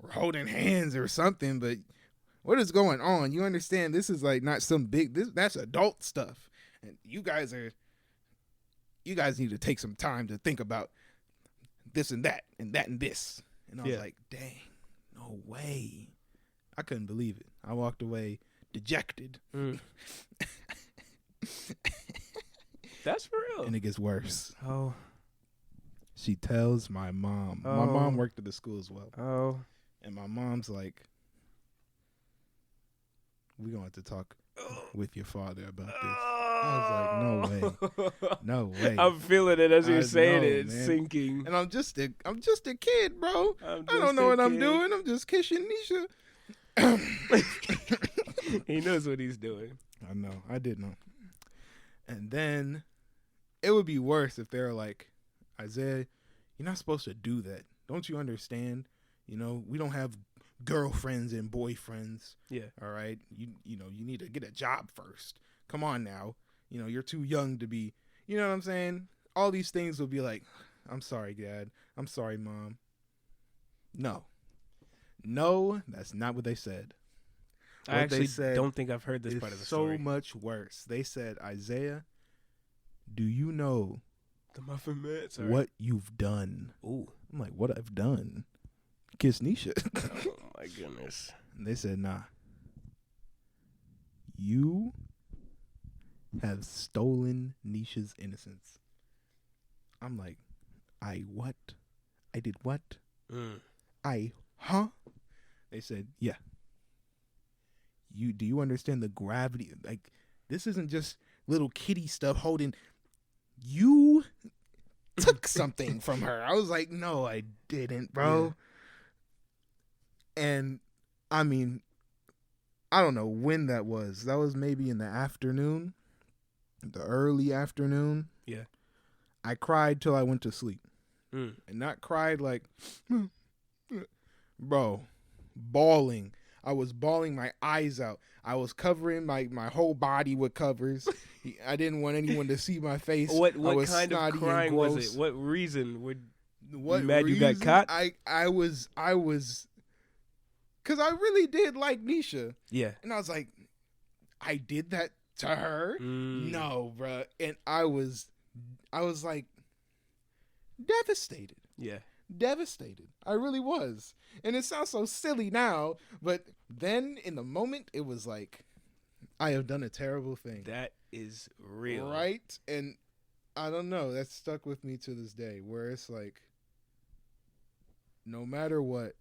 were holding hands or something, but what is going on? You understand this is like not some big, that's adult stuff. And you guys need to take some time to think about this and that and that and this. And I was like, dang, no way. I couldn't believe it. I walked away dejected. That's for real. And it gets worse. Oh. She tells my mom. Oh. My mom worked at the school as well. Oh. And my mom's like, we're going to have to talk with your father about this. I was like, no way. No way. I'm feeling it as you're saying know, it. It's man. sinking. And I'm just a kid, bro. I don't know what I'm doing. I'm just kissing Nisha. He knows what he's doing. I know. I did know. And then it would be worse if they're like, Isaiah, you're not supposed to do that. Don't you understand? You know, we don't have girlfriends and boyfriends. Yeah. All right. You know, you need to get a job first. Come on now. You know, you're too young to be, you know what I'm saying? All these things will be like, I'm sorry, Dad. I'm sorry, Mom. No, that's not what they said. I actually don't think I've heard this part of the story. So much worse. They said, Isaiah, do you know the Muffin Man? Sorry. What you've done? Ooh. I'm like, what I've done? Kiss Nisha. Oh, my goodness. And they said, nah. You have stolen Nisha's innocence. I'm like, I what? I did what? Huh? They said, yeah. Do you understand the gravity? Like, this isn't just little kitty stuff holding. You took something from her. I was like, no, I didn't, bro. Yeah. And I mean, I don't know when that was. That was maybe in the afternoon, the early afternoon. Yeah. I cried till I went to sleep. And not cried like, bro, bawling. I was bawling my eyes out. I was covering my whole body with covers. I didn't want anyone to see my face. What kind of crying was it? What reason would you mad you got caught? I was because I really did like Nisha. Yeah. And I was like, I did that to her? No, bro. And I was like devastated. Yeah. Devastated. I really was. And it sounds so silly now, but then in the moment it was like, I have done a terrible thing. That is real. Right? And I don't know, that's stuck with me to this day, where it's like, no matter what,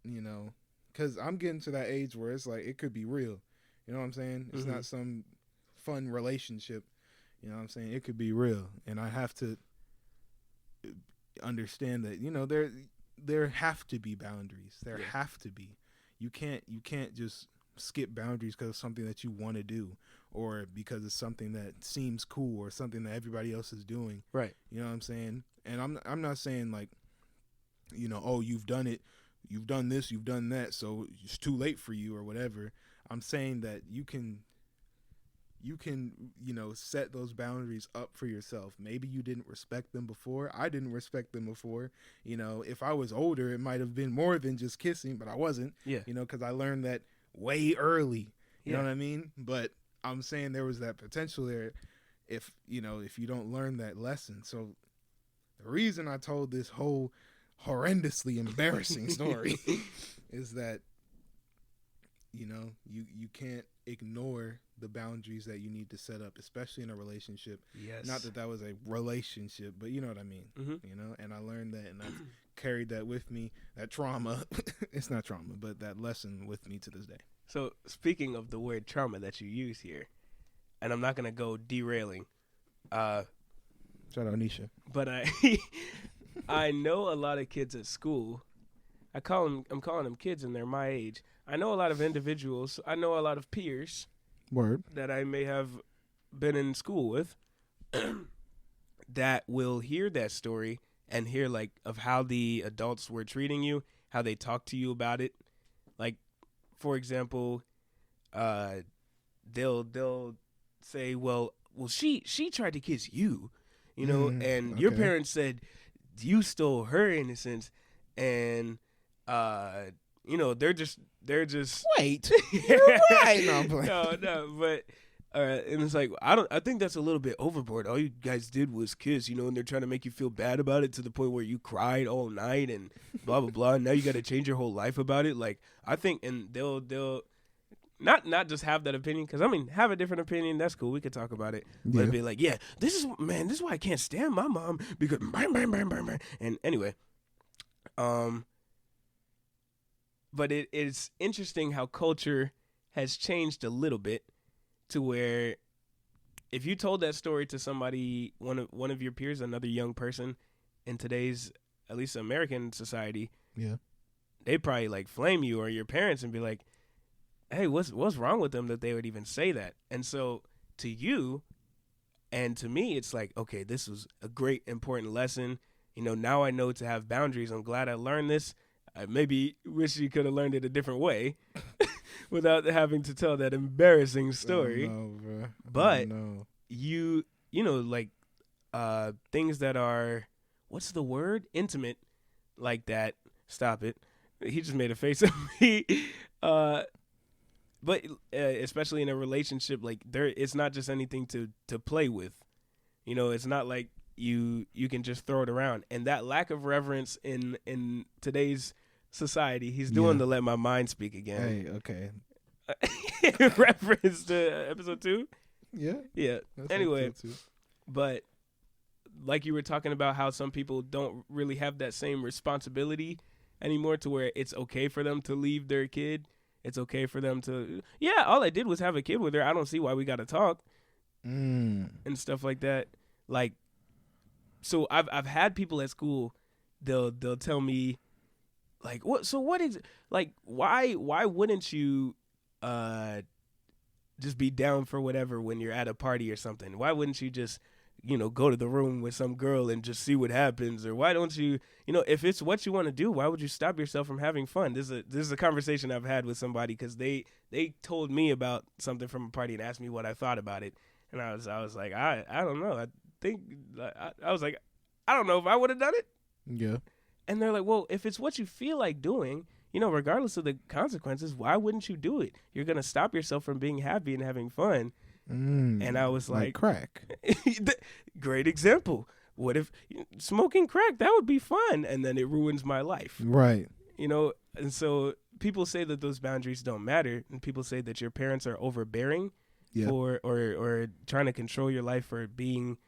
you know, because I'm getting to that age where it's like, it could be real. You know what I'm saying? It's not some fun relationship. You know what I'm saying? It could be real. And I have to understand that, you know, there have to be boundaries. There have to be. You can't just skip boundaries because it's something that you want to do, or because it's something that seems cool, or something that everybody else is doing. Right. You know what I'm saying? And I'm not saying like, you know, oh, you've done it, you've done this, you've done that, so it's too late for you or whatever. I'm saying that you can, you know, set those boundaries up for yourself. Maybe you didn't respect them before. I didn't respect them before. You know, if I was older, it might have been more than just kissing, but I wasn't. Yeah. You know, because I learned that way early. You know what I mean? But I'm saying there was that potential there if you don't learn that lesson. So the reason I told this whole horrendously embarrassing story is that, you know, you can't ignore the boundaries that you need to set up, especially in a relationship. Yes. Not that was a relationship, but you know what I mean. You know, and I learned that, and I've carried that with me, that trauma. It's not trauma, but that lesson with me to this day. So speaking of the word trauma that you use here, and I'm not gonna go derailing. Shout out Nisha. But I know a lot of kids at school. I'm calling them kids, and they're my age. I know a lot of individuals. I know a lot of peers. Word. That I may have been in school with that will hear that story and hear like of how the adults were treating you, how they talked to you about it. Like, for example, they'll say, well, she tried to kiss you, you know, and your parents said you stole her innocence, and you know, they're just wait. You're right. No, I'm playing. no, but and it's like I think that's a little bit overboard. All you guys did was kiss, you know, and they're trying to make you feel bad about it to the point where you cried all night and blah blah blah. And now you got to change your whole life about it. Like, I think, and they'll not just have that opinion, because I mean, have a different opinion. That's cool. We could talk about it. But it'd be like, yeah, this is why I can't stand my mom, because and anyway, but it's interesting how culture has changed a little bit to where if you told that story to somebody, one of your peers, another young person in today's, at least American society, they'd probably like flame you or your parents and be like, hey, what's wrong with them that they would even say that? And so to you and to me, it's like, okay, this was a great, important lesson. You know, now I know to have boundaries. I'm glad I learned this. I maybe wish you could have learned it a different way without having to tell that embarrassing story. Bro. But you know, like things that are, what's the word? Intimate, like that. Stop it. He just made a face at me. But especially in a relationship, like it's not just anything to play with. You know, it's not like you can just throw it around. And that lack of reverence in today's society, he's doing the Let My Mind Speak again. Hey, okay. Reference to episode 2? Yeah. Anyway, but like you were talking about how some people don't really have that same responsibility anymore, to where it's okay for them to leave their kid. It's okay for them to, all I did was have a kid with her. I don't see why we got to talk and stuff like that. Like, so I've had people at school, they'll tell me, like, what is, like, why wouldn't you just be down for whatever when you're at a party or something? Why wouldn't you just, you know, go to the room with some girl and just see what happens? Or why don't you, you know, if it's what you want to do, why would you stop yourself from having fun? This is a conversation I've had with somebody, because they told me about something from a party and asked me what I thought about it. And I was like, I don't know. I was like, I don't know if I would have done it. Yeah. And they're like, well, if it's what you feel like doing, you know, regardless of the consequences, why wouldn't you do it? You're going to stop yourself from being happy and having fun. And I was like crack. Great example. What if smoking crack? That would be fun. And then it ruins my life. Right. You know, and so people say that those boundaries don't matter. And people say that your parents are overbearing for or trying to control your life, for being,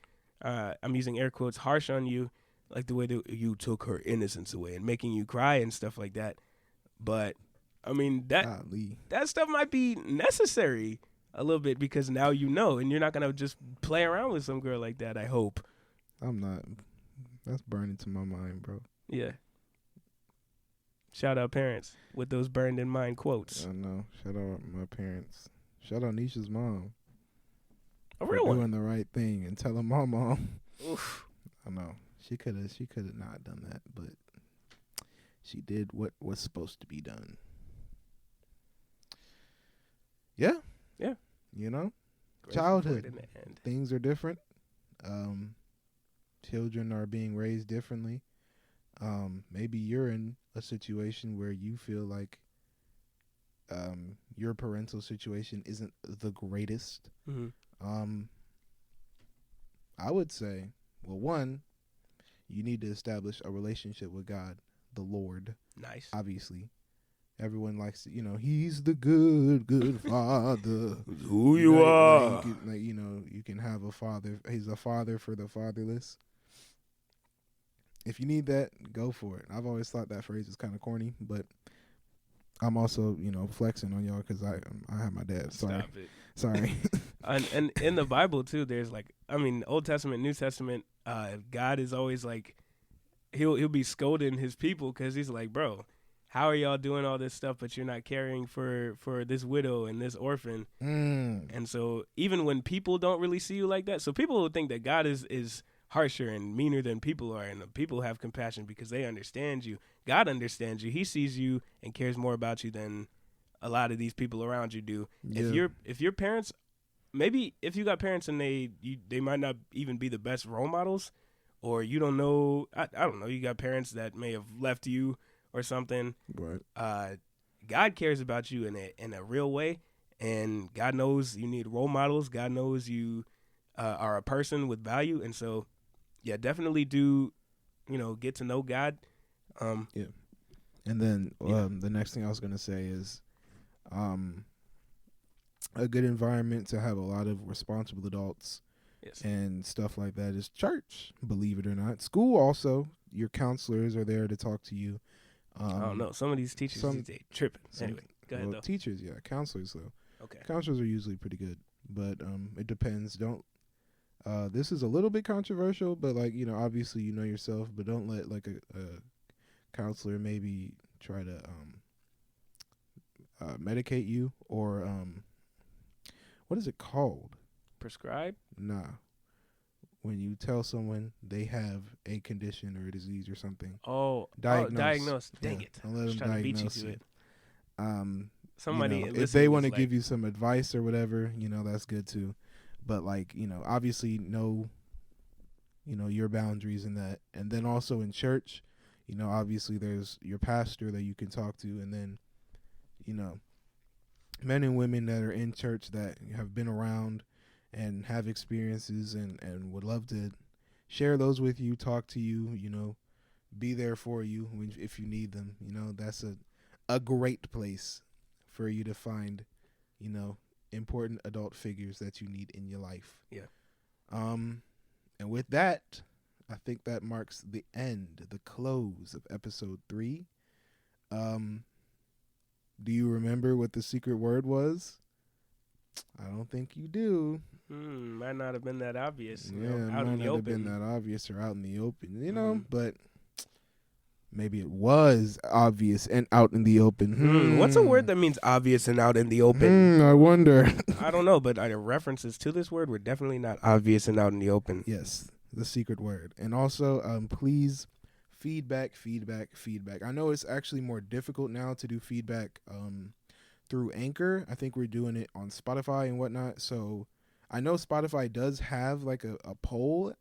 I'm using air quotes, harsh on you, like the way that you took her innocence away and making you cry and stuff like that. But I mean, that stuff might be necessary a little bit, because now you know, and you're not going to just play around with some girl like that, I hope. I'm not. That's burned into my mind, bro. Yeah. Shout out parents with those burned in mind quotes. I know. Shout out my parents. Shout out Nisha's mom. A real one. Doing the right thing and telling my mom. Oof. I know. She could have not done that, but she did what was supposed to be done. Yeah. Yeah. You know? Great Childhood. in the end. Things are different. Children are being raised differently. Maybe you're in a situation where you feel like your parental situation isn't the greatest. Mm-hmm. I would say, well, one, you need to establish a relationship with God, the Lord. Nice. Obviously. Everyone likes to, you know, he's the good father. Who you are. You can have a father. He's a father for the fatherless. if you need that, go for it. I've always thought that phrase is kind of corny, but I'm also, flexing on y'all because I have my dad. Sorry. Stop it. Sorry. And in the Bible too, there's Old Testament, New Testament. God is always like, he'll be scolding his people because he's like, bro, how are y'all doing all this stuff, but you're not caring for this widow and this orphan? And so even when people don't really see you like that, so people will think that God is harsher and meaner than people are, and people have compassion because they understand you. God understands you. He sees you and cares more about you than a lot of these people around you do. Yeah. If your parents, maybe if you got parents and they might not even be the best role models, or you don't know, I don't know, you got parents that may have left you or something. Right. God cares about you in a real way, and God knows you need role models. God knows you are a person with value, and so yeah, definitely do get to know God. Yeah. And then the next thing I was gonna say is, a good environment to have a lot of responsible adults. Yes. And stuff like that is church, believe it or not. School also, your counselors are there to talk to you. I don't know. Some of these teachers, they tripping. Anyway, go ahead, though. Teachers, yeah. Counselors, though. Okay. Counselors are usually pretty good, but it depends. This is a little bit controversial, but, obviously you know yourself, but don't let, a counselor maybe try to medicate you or, what is it called? Prescribe? Nah. When you tell someone they have a condition or a disease or something. Diagnose. Dang it. Don't let them trying to beat you diagnose to you. it. Somebody if they want to give you some advice or whatever, that's good too. But obviously know your boundaries in that. And then also in church, obviously there's your pastor that you can talk to, and then men and women that are in church that have been around and have experiences and would love to share those with you, talk to you, be there for you if you need them. That's a great place for you to find, important adult figures that you need in your life. Yeah. And with that, I think that marks the end, the close of episode 3. Do you remember what the secret word was? I don't think you do. Might not have been that obvious. Yeah, out in might the not open. have been that obvious or out in the open, but maybe it was obvious and out in the open. What's a word that means obvious and out in the open? I wonder. I don't know, but references to this word were definitely not obvious and out in the open. Yes, the secret word. And also, please, feedback. I know it's actually more difficult now to do feedback through Anchor. I think we're doing it on Spotify and whatnot. So I know Spotify does have a poll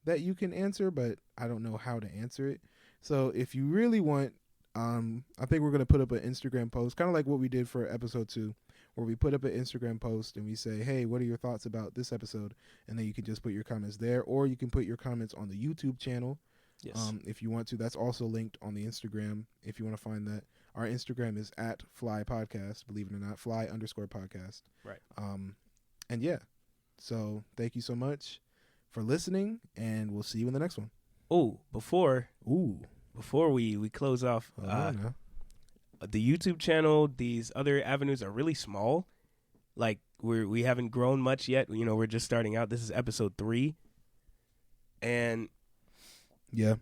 that you can answer, but I don't know how to answer it. So if you really want, I think we're going to put up an Instagram post, kind of like what we did for episode 2, where we put up an Instagram post and we say, hey, what are your thoughts about this episode? And then you can just put your comments there, or you can put your comments on the YouTube channel. Yes. If you want to. That's also linked on the Instagram if you want to find that. Our Instagram is @FlyPodcast, believe it or not, _podcast. Right. And yeah, so thank you so much for listening, and we'll see you in the next one. Oh, before we close off, the YouTube channel, these other avenues are really small. We haven't grown much yet. We're just starting out. This is episode 3, and yeah,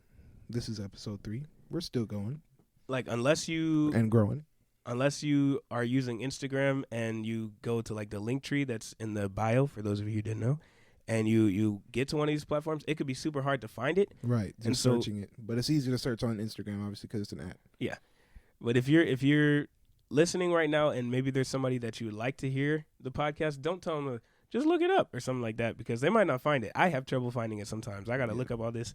this is episode 3. We're still going. Unless you and growing. Unless you are using Instagram and you go to the link tree that's in the bio, for those of you who didn't know, and you get to one of these platforms, it could be super hard to find it. Right, just searching it. But it's easy to search on Instagram, obviously, because it's an app. Yeah. But if you're listening right now and maybe there's somebody that you would like to hear the podcast, don't tell them to just look it up or something like that, because they might not find it. I have trouble finding it sometimes. I got to look up all this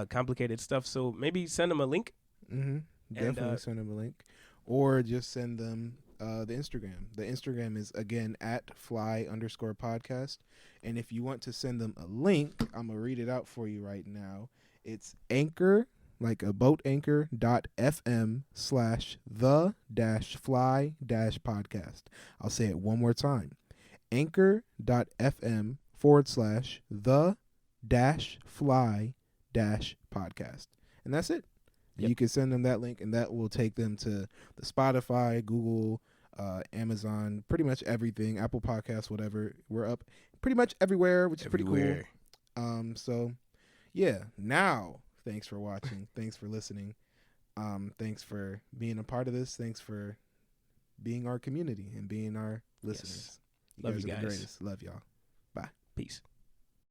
complicated stuff. So maybe send them a link. Mm-hmm. Definitely send them a link. Or just send them the Instagram. The Instagram is, again, @fly_podcast. And if you want to send them a link, I'm going to read it out for you right now. It's Anchor, like a boat anchor.fm/the-fly-podcast. I'll say it one more time. Anchor.fm/the-fly-podcast. and that's it. Yep. You can send them that link, and that will take them to the Spotify, Google, Amazon, pretty much everything, Apple Podcasts, whatever. We're up pretty much everywhere, which is pretty cool. So, yeah. Now, thanks for watching. Thanks for listening. Thanks for being a part of this. Thanks for being our community and being our listeners. Love you are guys. the greatest. Love y'all. Bye. Peace.